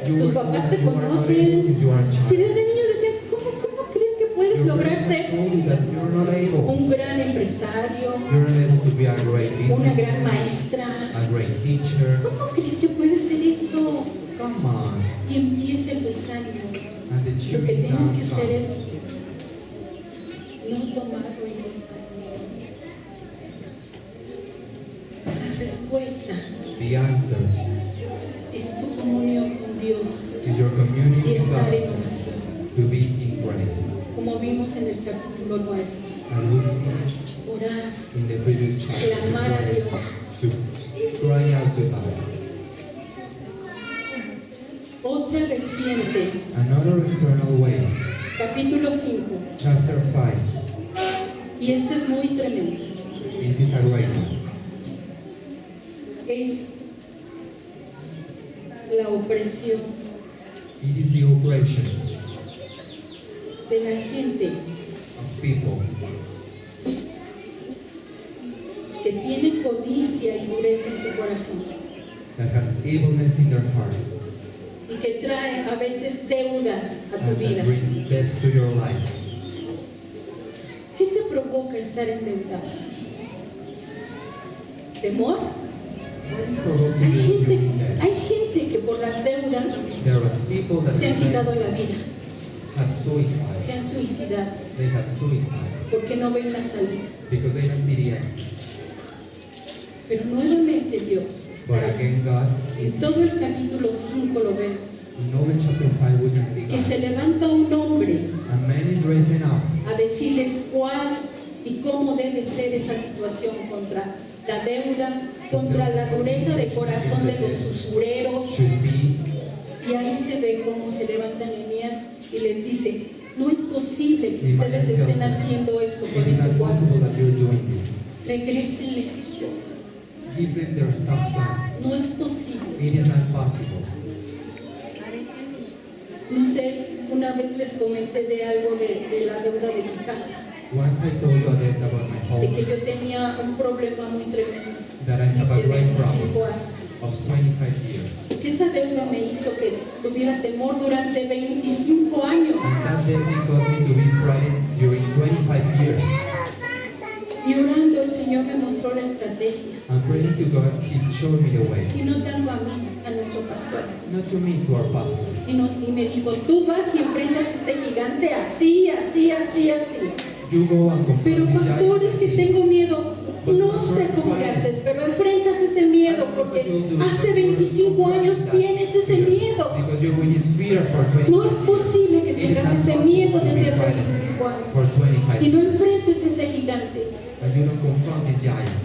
You Tus were told papás that te you are not able conocen. since you are a Si child. desde niño decían, ¿cómo crees que puedes Your lograr parents ser told you that you're not able. un gran empresario, You're not able to be a great una businessman, gran maestra? a great teacher. ¿Cómo crees que puedes ser eso? Come on. Y empieza el desánimo. And the Lo que cheering tienes down que hacer es comes. no tomar oídos a eso. La respuesta The answer es tu comunión con Dios is your communion y with estar God, en oración, to be in prayer. como vimos en el capítulo 9. As we see Orar, in the previous chapter, clamar a Dios. to cry out to God. Otra vertiente, Another external way, capítulo 5, chapter 5. y este es muy tremendo, This is a great one. es la opresión It is the oppression de la gente of people que tiene codicia y dureza en su corazón that has evilness in their hearts y que trae a veces deudas a tu and vida. that brings steps to your life. ¿Qué te provoca estar endeudado? ¿Temor? What is provoking Hay you to be gente, in debt? hay gente que por las deudas There was people that se han quitado has la vida. had suicide. se han suicidado They had suicide porque no ven la salida. because they don't see the exit. Pero nuevamente Dios But está ahí. again, God En is todo el capítulo 5 lo vemos, in all the chapter 5 we can see que se God. levanta un hombre A man is raising up a decirles cuál y cómo debe ser esa situación contra la deuda, contra la dureza de corazón de los usureros. should be, Y ahí se ve cómo se levanta Nehemías y les dice, no es posible que ustedes estén haciendo esto con it is este not pueblo. possible that you're doing this. Regrésenle sus cosas. Give them their stuff back. No es posible. It is not possible. No sé, una vez les comenté de algo de la deuda de mi casa, Once I told you Adette about my de home, que yo tenía un problema muy tremendo that I have a de great 25 problem años. of 25 years. Que esa deuda me hizo que tuviera temor durante 25 años. And that debt caused me to be frightened during 25 years. Y orando el Señor me mostró la estrategia. I'm praying to God, He showed me the way. Y no tanto a mí, a nuestro pastor. Not to me, to our pastor. Y me dijo, tú vas y enfrentas a este gigante así, así, así, así. You go and Pero confront the pastor, giant es que like this. tengo miedo. No sé cómo le haces, pero enfrentas ese miedo porque hace 25 años tienes ese miedo. Because you're in this fear for 25 No es posible que It is tengas not ese possible miedo to be desde hace frightened 25 años for 25 y no years. enfrentes ese gigante. And you don't confront this giant.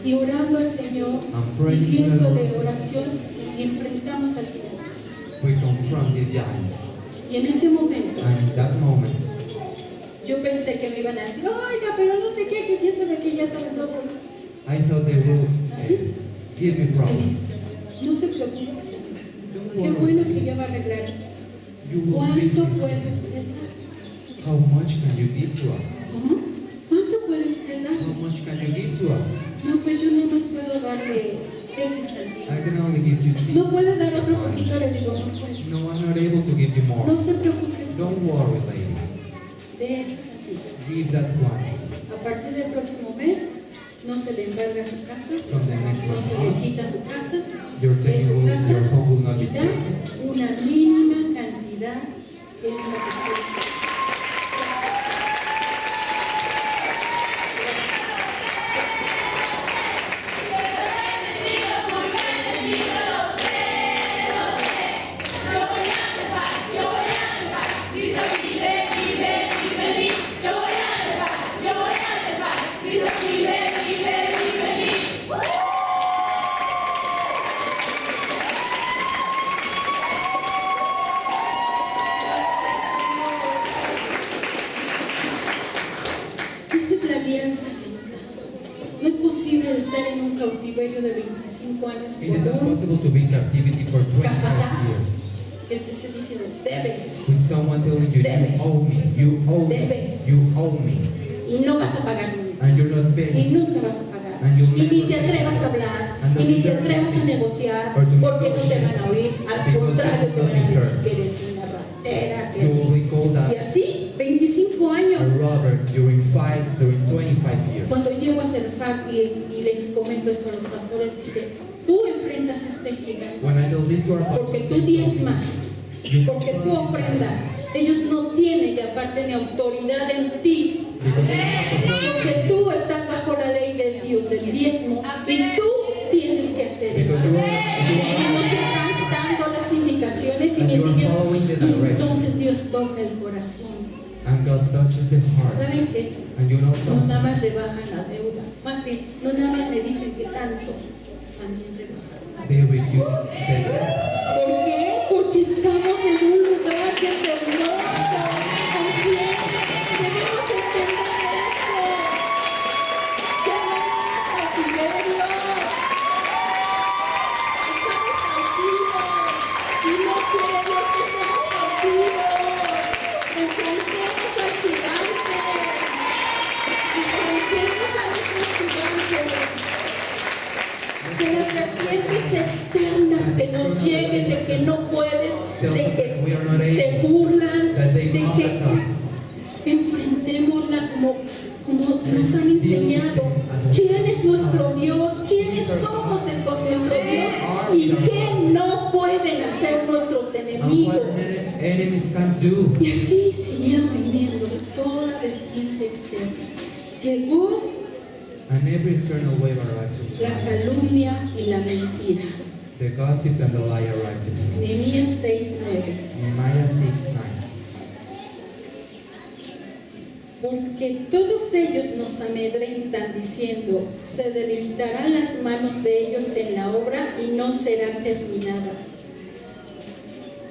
Y orando al Señor, I'm praying to the pidiéndole Lord. oración, y enfrentamos al gigante. We confront this giant. Y en ese momento, And in that moment, yo pensé que me iban a decir, oiga, pero no sé qué, que ya sabe todo. I thought they will ¿Así? give me Y problems. dice, no se preocupe, Señor. Don't Qué worry. bueno que ya va a arreglar esto. You will ¿Cuánto fix puede this. usted dar? How much can you give to us? ¿Cómo? ¿Cuánto puede usted dar? How much can you give to us? No, pues yo no más puedo darle X cantidad. I can only give you this. No puede dar otro poquito, le digo, no puedo. No, I'm not able to give you more. No se preocupe, Señor, Don't worry, lady. de esa cantidad. Give that quantity. A partir del próximo mes, no se le embarga su casa, From the next no se le month, quita su casa, your es su casa, your home will not be y da taken. una mínima cantidad que es la que puede. Esa es la alianza que nos da. No es posible estar en un cautiverio de 25 años It is not con un possible to be in captivity for 25 capataz years. que te esté diciendo, debes, With someone telling you, Debes. you owe me, you owe me, Debes. you owe me, y no vas a pagar nunca, and you're not y paying. nunca vas a pagar, And you'll y ni never te pay. atrevas a hablar, And y ni te don't atrevas a speak. negociar, Or to porque no te van a oír, al Because contrario you te will van a be decir heard. que eres una ratera, que You will be eres... called Y a así, 25 años. robber during 25 years. Cuando llego a Serfac y les comento esto a los pastores, dice, tú enfrentas a este gigante, When I tell this to our porque pastors, tú they told me, diezmas, you porque tú control this ofrendas. Ellos no tienen y aparte ni autoridad en ti, because they have porque authority. tú estás bajo la ley de Dios, del diezmo, y tú tienes que hacer eso. Because you Y are nos están dando las indicaciones y And me you are siguen. following the Y directions. entonces Dios toca el corazón. and God touches the heart. ¿Saben qué? And you know No something. nada más rebajan la deuda, más bien, no nada más me dicen que tanto, también rebajan. They reduced the debt. ¿Por qué? Porque estamos en un lugar que es hermoso. También debemos entender esto. Que no es cautiverio. Estamos cautivos. Y no quiere Dios que estemos cautivos. Enfrentemos al gigante. Enfrentemos a nuestros gigantes. Que las vertientes externas que nos lleguen de que no puedes, de que se burlan, That they de mock que at us. enfrentémosla como nos han enseñado. ¿Quién es nuestro Dios? ¿Quiénes somos con nuestro Dios? ¿Y qué no pueden hacer nuestros And enemigos? what enemies can't do. Y así siguieron viviendo toda vertiente externa. Llegó And every external wave arrived to la me. calumnia y la mentira. The gossip and the lie arrived to me. Nehemías 6:9. Nehemiah 6:9. Porque todos ellos nos amedrentan diciendo, se debilitarán las manos de ellos en la obra y no será terminada.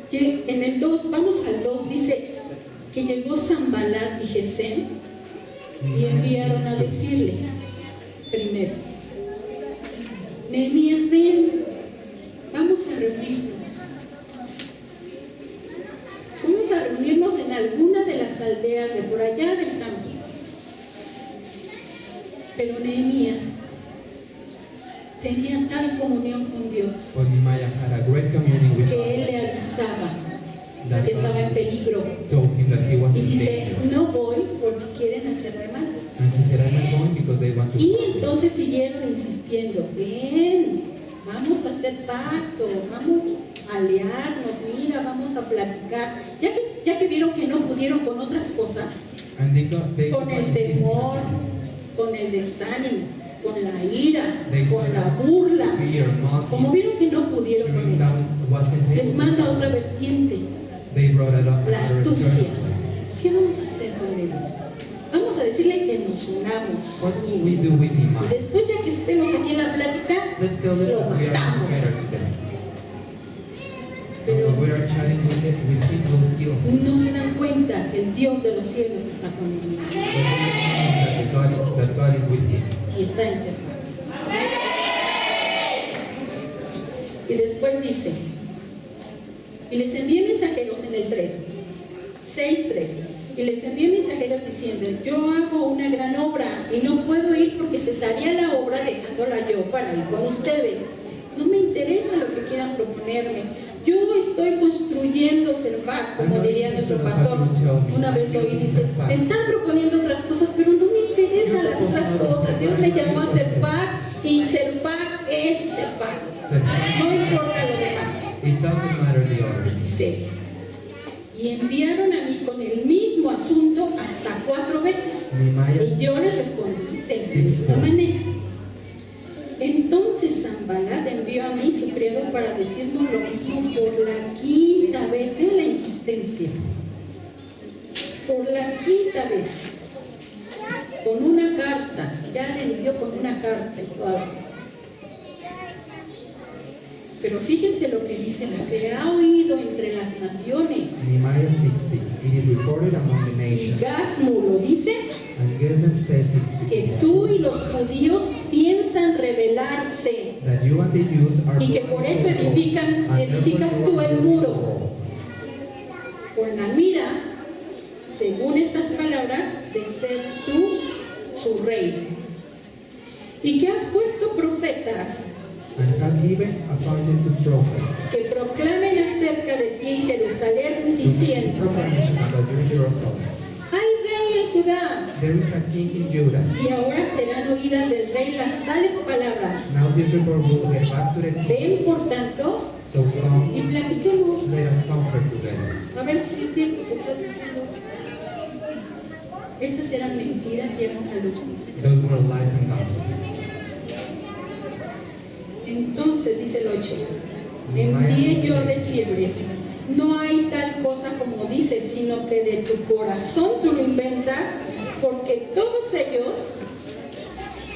Que en el 2, vamos al 2, dice que llegó Sanbalat y Gesem y enviaron a decirle, primero, Nehemías, ven, vamos a reunirnos. Vamos a reunirnos en alguna de las aldeas de por allá del campo. Pero Nehemías tenía tal comunión con Dios But Nehemiah had a great communion with que él God. le avisaba That que estaba en God peligro. told him that he was Y in dice, danger. no voy porque quieren hacerme mal. And he said, I'm not going because they want to Y harm me. entonces siguieron insistiendo, ven, vamos a hacer pacto, vamos a aliarnos, mira, vamos a platicar. Ya que vieron que no pudieron con otras cosas, And they con kept el on insisting temor, on it. con el desánimo, con la ira, They con said, la burla, fear, como mocking, vieron que no pudieron con shooting eso, down wasn't able les to manda stop otra it. vertiente, They brought it up la another astucia. external. ¿Qué vamos a hacer con ellas? Vamos a decirle que nos unamos. What will we do with Y Nehemiah? después, ya que estemos aquí en la plática, Let's tell them lo that we are matamos. together today. Pero We are chatting with him, we'll kill him. no se dan cuenta que el Dios de los cielos está con él But we realize that God is with him. y está encerrado. Y después dice, y les envié mensajeros en el 3, 6:3, y les envié mensajeros diciendo, yo hago una gran obra y no puedo ir porque cesaría la obra dejándola yo para ir con ustedes. No me interesa lo que quieran proponerme. Yo estoy construyendo Serfac, como diría nuestro pastor. Una vez lo oí y dice, me están proponiendo otras cosas, pero no me interesan las otras cosas. Dios me llamó a Serfac y Serfac es Serfac. No importa lo demás. It doesn't matter the order. Y dice, y enviaron a mí con el mismo asunto hasta 4 veces. Nehemiah Y yo les respondí de la misma manera. Entonces Sanbalat envió a mí su criado para decirnos lo mismo por la 5ª vez. Vean la insistencia. Por la 5ª vez. Con una carta. Ya le envió con una carta y toda la cosa. Pero fíjense lo que dice, se ha oído entre las naciones. Nehemiah 6:6. It is reported among the Y nations. Gasmu lo dice, And Gesem says que tú y los judíos piensan rebelarse. that you and the Jews are Y que por eso edificas tú el muro. Con la mira, según estas palabras, de ser tú su rey. Y que has puesto profetas and have even appointed to prophets que proclamen acerca de ti en Jerusalén to make diciendo, proclamation about you in Jerusalem. hay rey en Judá. There is a king in Judah. Y ahora serán oídas del rey las tales palabras. Now this report will get back to the king. Ven por tanto So come, y platiquemos. let us comfort together. A ver si es cierto que estás diciendo. Esas eran mentiras y eran calumnias. Those were lies and gossips. Entonces dice el 8, envié yo a decirles, no hay tal cosa como dices, sino que de tu corazón tú lo inventas, porque todos ellos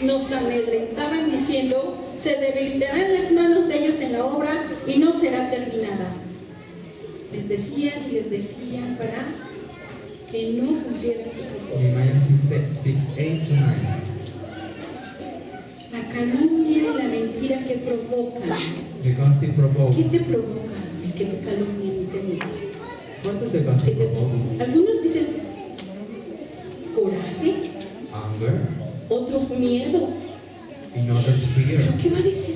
nos amedrentaban diciendo, se debilitarán las manos de ellos en la obra y no será terminada. Les decían y les decían para que no cumplieran su propósito. Nehemiah 6:8-9. La calumnia y la mentira que provocan. The gossip ¿Qué provoked. te provoca el que te calumnien y te mientan? What does the ¿Qué gossip te provoke? provoca? Algunos dicen coraje, Anger. otros miedo. In others, fear. ¿Pero qué va a decir?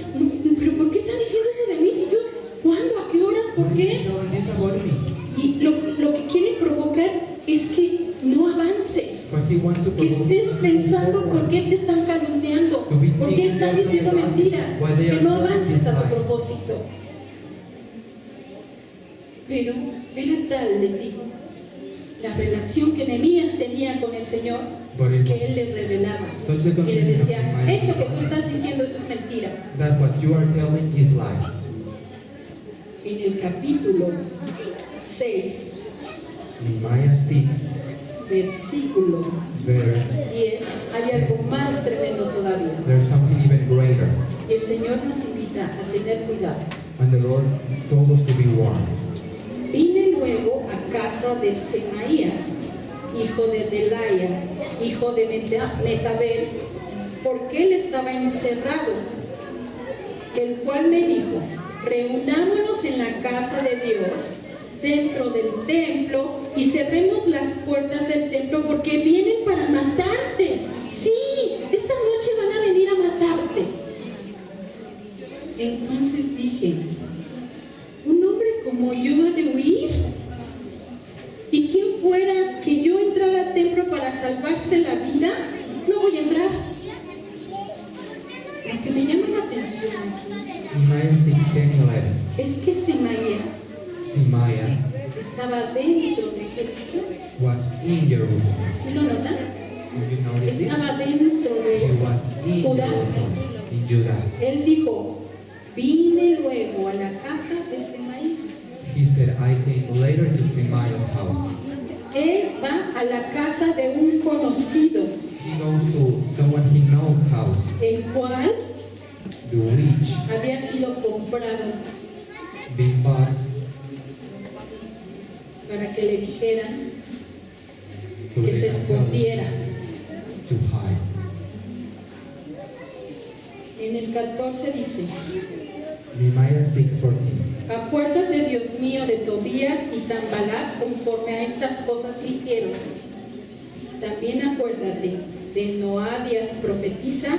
¿Pero por qué están diciendo eso de mí? Si yo, ¿cuándo? ¿A qué horas? ¿Por What is he qué? telling this about me? Y lo que quiere provocar es que no avances. But he wants to Que provoke estés you to pensando move por forward. qué te están calumniando, To be por qué thinking están just diciendo like gossip, mentiras, why they que are no telling avances this a tu lie. propósito. Pero era tal, les digo, la relación que Nehemías tenía con el Señor, But it que él was le revelaba such a y le communion of decía, Nehemiah eso que tú estás diciendo, eso es mentira. that what you are telling is lie. En el capítulo 6, Nehemiah 6, versículo verse, 10, hay algo más tremendo todavía. there's something even greater. Y el Señor nos invita a tener cuidado. And the Lord told us to be warned. Vine luego a casa de Semaías, hijo de Delaya, hijo de Metabel, porque él estaba encerrado, el cual me dijo, reunámonos en la casa de Dios, dentro del templo, y cerremos las puertas del templo, porque vienen para matarte. Sí, esta noche van a venir a matarte. Entonces dije, ¿un hombre como yo ha de huir? ¿Y quién fuera que yo entrara al templo para salvarse la vida? No voy a entrar. Lo que me llama la atención aquí Nehemiah 6, 10, 11. es que Semaías Shemaiah estaba dentro de Jerusalén. was in Jerusalem. ¿Sí lo notan? Did you notice this? Estaba dentro He de was in Judá. Jerusalem, in Judah. Él dijo, vine luego a la casa de Semaías. He said, I came later to Shemaiah's house. Él va a la casa de un conocido, He goes to someone he knows house, el cual the witch, había sido comprado being bought para que le dijeran so que they se can tell him escondiera. to hide. En el 14 dice, Nehemiah 6:14. acuérdate, Dios mío, de Tobías y Sanballat conforme a estas cosas que hicieron. También acuérdate de Noadías profetiza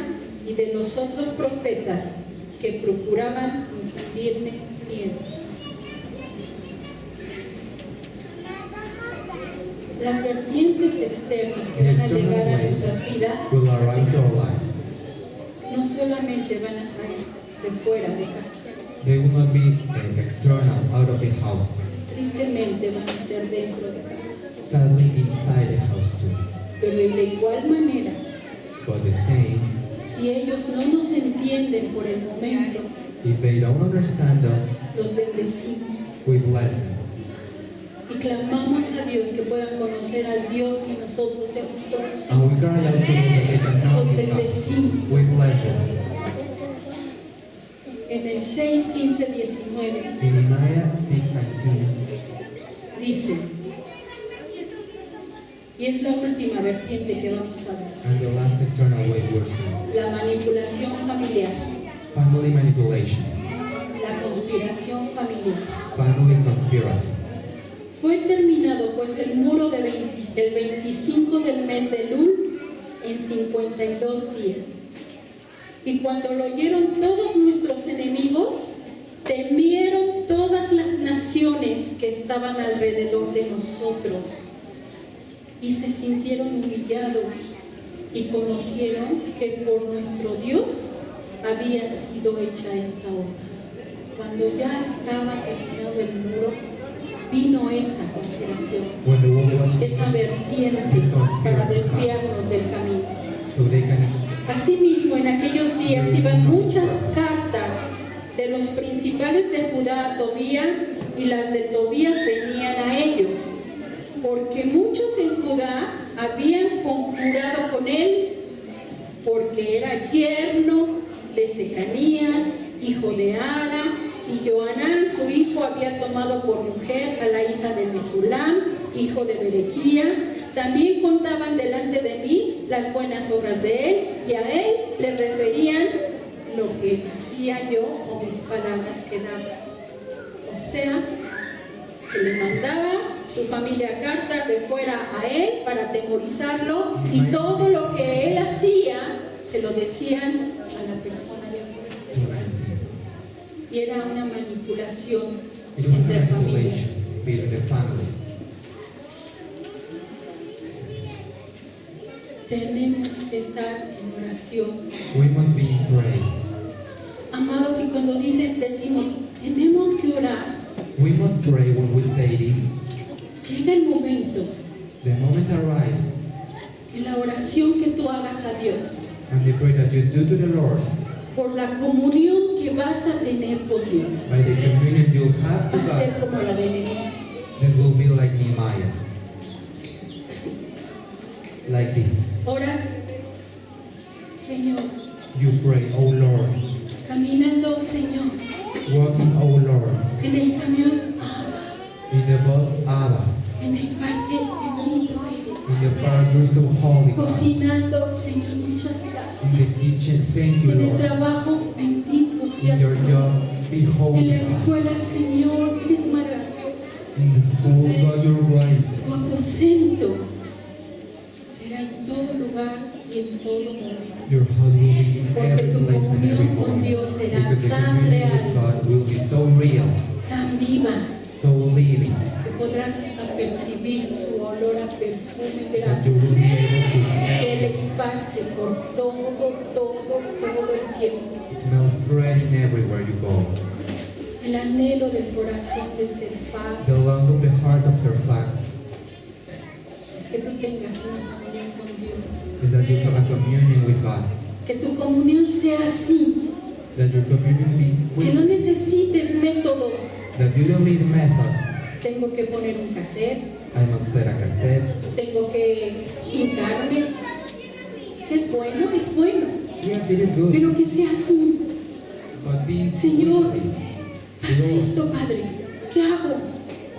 y de los otros profetas que procuraban infundirme miedo. Las vertientes externas que The van a external llegar a ways nuestras vidas will arrive to our lives. no solamente van a salir de fuera de casa, They will not be external, out of the house. tristemente van a ser dentro de casa. Sadly, inside the house too. Pero de igual manera, But the same, si ellos no nos entienden por el momento, if they don't understand us, los bendecimos we bless them. y clamamos a Dios que puedan conocer al Dios que nosotros hemos conocido. And we cry out to them that they can know Los His God. bendecimos. We bless them. En el 6, 15, 19 In Nehemiah 6:19, dice, y es la última vertiente que vamos a ver, and the last external way we're seeing, la manipulación familiar, family manipulation, la conspiración familiar. family conspiracy. Fue terminado pues el muro de el 25 del mes de Lul en 52 días. Y cuando lo oyeron todos nuestros enemigos, temieron todas las naciones que estaban alrededor de nosotros y se sintieron humillados y conocieron que por nuestro Dios había sido hecha esta obra. Cuando ya estaba terminado el muro, vino esa conspiración, When the wall was esa finished, vertiente this para conspiracy desviarnos del camino. so they can. Asimismo, en aquellos días iban muchas cartas de los principales de Judá a Tobías, y las de Tobías venían a ellos, porque muchos en Judá habían conjurado con él, porque era yerno de Secanías, hijo de Ara, y Johanán, su hijo, había tomado por mujer a la hija de Mesulam, hijo de Berequías. También contaban delante de mí las buenas obras de él, y a él le referían lo que hacía yo o mis palabras que daba. O sea, que le mandaba su familia cartas de fuera a él para atemorizarlo, y todo lo que él hacía se lo decían a la persona de afuera. Y era una manipulación It was a entre familias. manipulation between the families. Tenemos que estar en oración. We must be in prayer. Amados, y cuando decimos, tenemos que orar, We must pray when we say this. Llega el momento The moment arrives, que la oración que tú hagas a Dios and the prayer that you do to the Lord, por la comunión que vas a tener con Dios by the communion you'll have to va a ser God, como la de Nehemías. this will be like Nehemiah's. Así. Like this. Oras, Señor, You pray, oh Lord. caminando, Señor, Walking, oh Lord. en el camión, Abba, In the bus, Abba. en el parque, bendito eres. In the park, you're so holy, God. Cocinando, Señor, muchas gracias. In the kitchen, thank you, En el Lord. trabajo, bendito sea In your tu job, nombre. be En la holy, God. escuela, Señor, eres maravilloso. In the school, God, you're right. Tu aposento será en todo lugar y en todo momento. Your house will be in Porque every tu place and every comunión con moment. Dios será Because the tan communion real, with God will be so real, tan viva, so living, que podrás hasta percibir su olor a perfume that grato you will be able to que Él smell. esparce por todo el tiempo. It smells spreading everywhere you go. El anhelo del corazón de Serfá The lung of the heart of Serfak es que tú tengas una comunión con Dios. is that you have a communion with God. Que tu comunión sea así, That your communion be que no with, necesites métodos. that you don't need methods. Tengo que poner un cassette, I must set a cassette. tengo que hincarme. Es bueno, Yes, it is good. pero que sea así. But be Señor, quickly. Pasa Lord, esto, Padre. ¿Qué hago?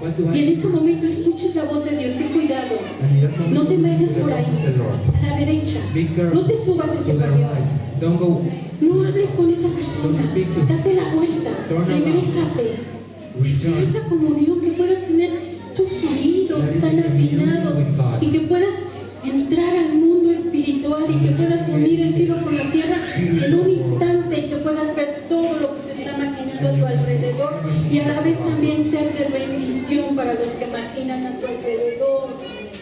what do Y en I ese do? momento escuches la voz de Dios. Ten cuidado. And in that moment, No te listen vayas to the por voice of the ahí, Lord. a la derecha. Be careful. No te subas a To ese the camión. right. Don't go. No hables con esa persona. Don't speak to- Date la vuelta. Turn around. Regrésate. Que sea Return. esa comunión, que puedas tener tus oídos That is tan a communion afinados with God. y que puedas entrar al mundo espiritual y que puedas unir el cielo con la tierra en un instante y que puedas ver todo lo que se está maquinando a tu alrededor y a la vez también ser de bendición para los que maquinan a tu alrededor.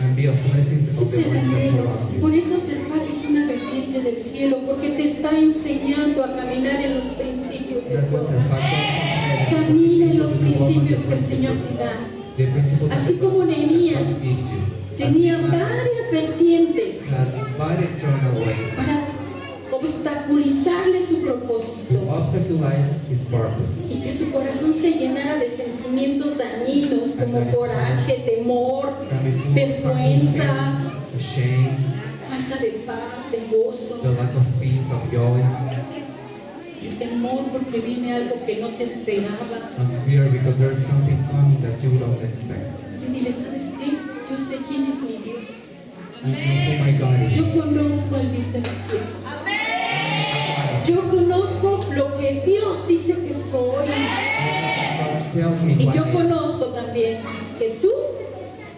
And be a blessing Ese of es the el ones that anhelo. surround you. Por eso Serfat es una vertiente del cielo, porque te está enseñando a caminar en los principios de That's what Dios. Serfak does. Camina en los principios que el Señor te da. The principle Así that como God Nehemías gives you. tenía varias vertientes Had by external ways para obstaculizarle su to propósito obstaculize his purpose. y que su corazón se llenara de sentimientos dañinos como coraje, temor, Can be full of vergüenza, feelings, shame, falta de paz, de gozo, the lack of peace, of joy, de temor porque viene algo que no te esperaba. and fear because there's something coming that you don't expect. Y dile, ¿sabes qué? Yo sé quién es mi Dios. I know who my God Yo is. conozco al Dios de los cielos. Yo conozco lo que Dios dice que soy. God tells me Y who I yo am. conozco también que tú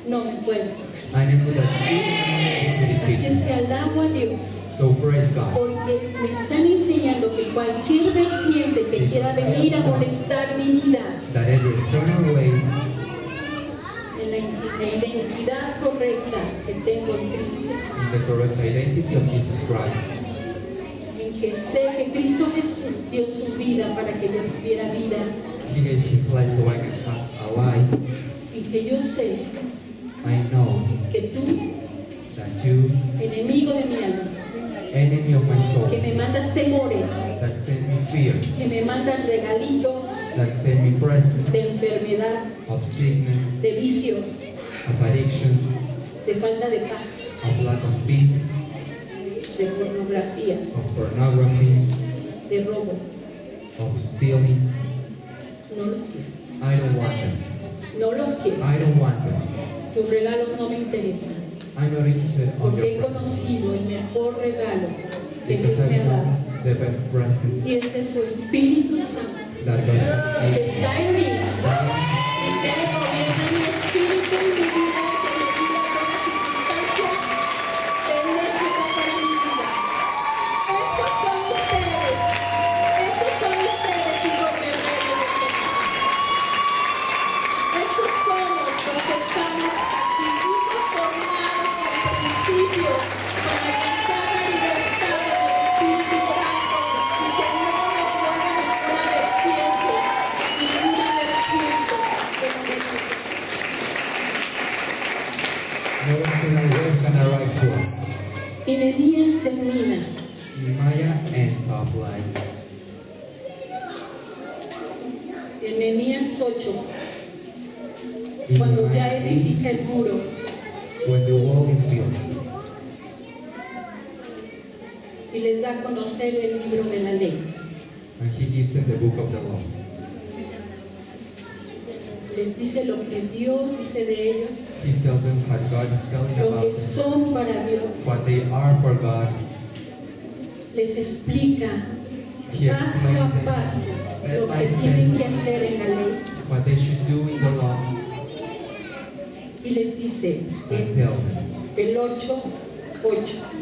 no me puedes tocar. I know that you are able to Así defeat es me. que alabo a Dios. So praise God. Porque me están enseñando que cualquier vertiente que quiera venir a molestar mi vida That every external way en la identidad correcta que tengo en Cristo Jesús, in the correct identity of Jesus Christ, en que sé que Cristo Jesús dio su vida para que yo tuviera vida, He gave His life so I can have a life. en que yo sé I know que tú, that you, enemigo de mi alma, enemy of my soul, que me mandas temores, that send me fears, que me mandas regalitos that send me presents de enfermedad, of sickness, de vicios, of addictions, de falta de paz, of lack of peace, de pornografía, of pornography, de robo. of stealing. No los quiero. I don't want them. No los quiero. I don't want them. Tus regalos no me interesan. I'm not interested on Porque he your presents conocido el mejor regalo que Dios because me I ha dado. know the best present Y ese es su Espíritu Santo that God has que given está en mí. me. Y que me gobierna mi espíritu y mi vida y que me guía a toda circunstancia benéfica para mi vida. Esos son ustedes. Esos son ustedes y gobiernan de nosotros. Estos somos los que estamos vivos formados con principios para alcanzar la libertad del Espíritu Santo y que no nos vuelvan a una vertiente, ninguna vertiente Y Nehemías termina. Nehemiah ends off like En Nehemías 8, in cuando ya Nehemiah 8, edifica el muro, when the wall is built, y les da a conocer el libro de la ley. and he gives them the book of the law. Les dice lo que Dios dice de ellos, He tells them what God is telling lo about que them, son para Dios. what they are for God. Les explica He paso explains a them paso step lo by que tienen que step hacer en la ley. what they should do in the law, Y les dice and tell them. el 8:8.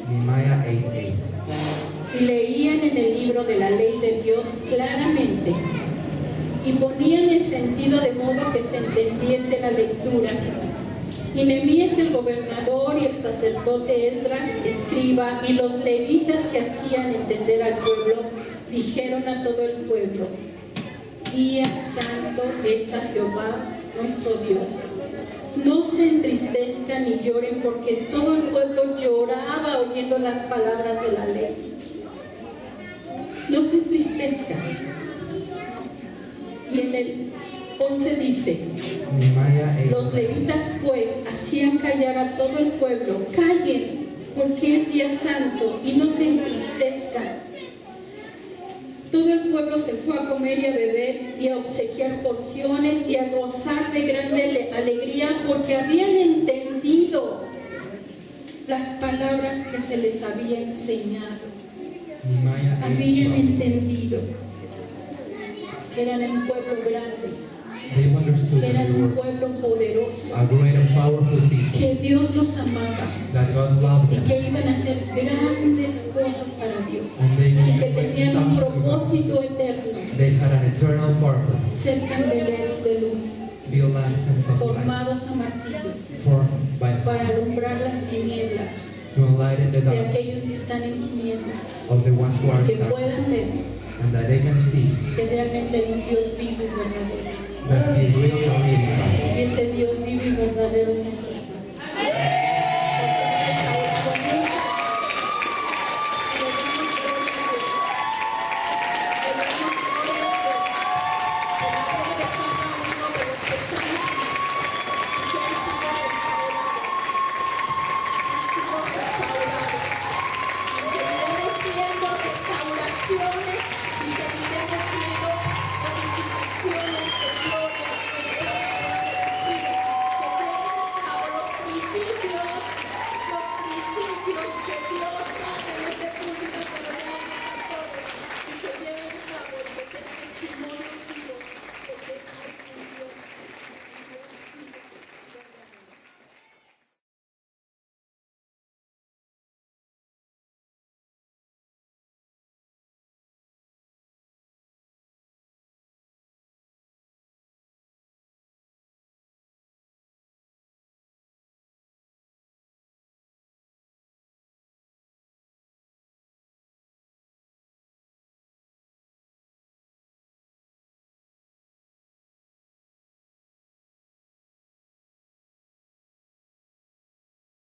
Nehemiah 8:8. Y leían en el libro de la ley de Dios claramente y ponían el sentido de modo que se entendiese la lectura. Y Nehemías el gobernador y el sacerdote Esdras, escriba, y los levitas que hacían entender al pueblo, dijeron a todo el pueblo: Día santo es a Jehová nuestro Dios. No se entristezcan ni lloren, porque todo el pueblo lloraba oyendo las palabras de la ley. No se entristezcan. Y en el 11 dice: Nehemiah 8. los levitas pues hacían callar a todo el pueblo: callen, porque es día santo, y no se entristezcan. Todo el pueblo se fue a comer y a beber y a obsequiar porciones y a gozar de grande alegría, porque habían entendido las palabras que se les había enseñado. Nehemiah 8. Habían entendido que eran un pueblo grande, They understood que that eran they un were pueblo poderoso, a great and powerful people, que Dios los amaba that God loved y them, que iban a hacer grandes cosas para Dios and they y que knew great tenían un stuff to God. propósito eterno: They had an eternal purpose, ser candeleros de luz, build lampstands of light, formados a martillo formed by para alumbrar las tinieblas to enlighten the de darkness aquellos que están en tinieblas, of the ones who are que in darkness, puedan ver and that they can see que realmente hay un Dios vivo y verdadero, that He is really a living God. y ese Dios vivo y verdadero está en su mano. Restauraciones y seguiremos viendo edificaciones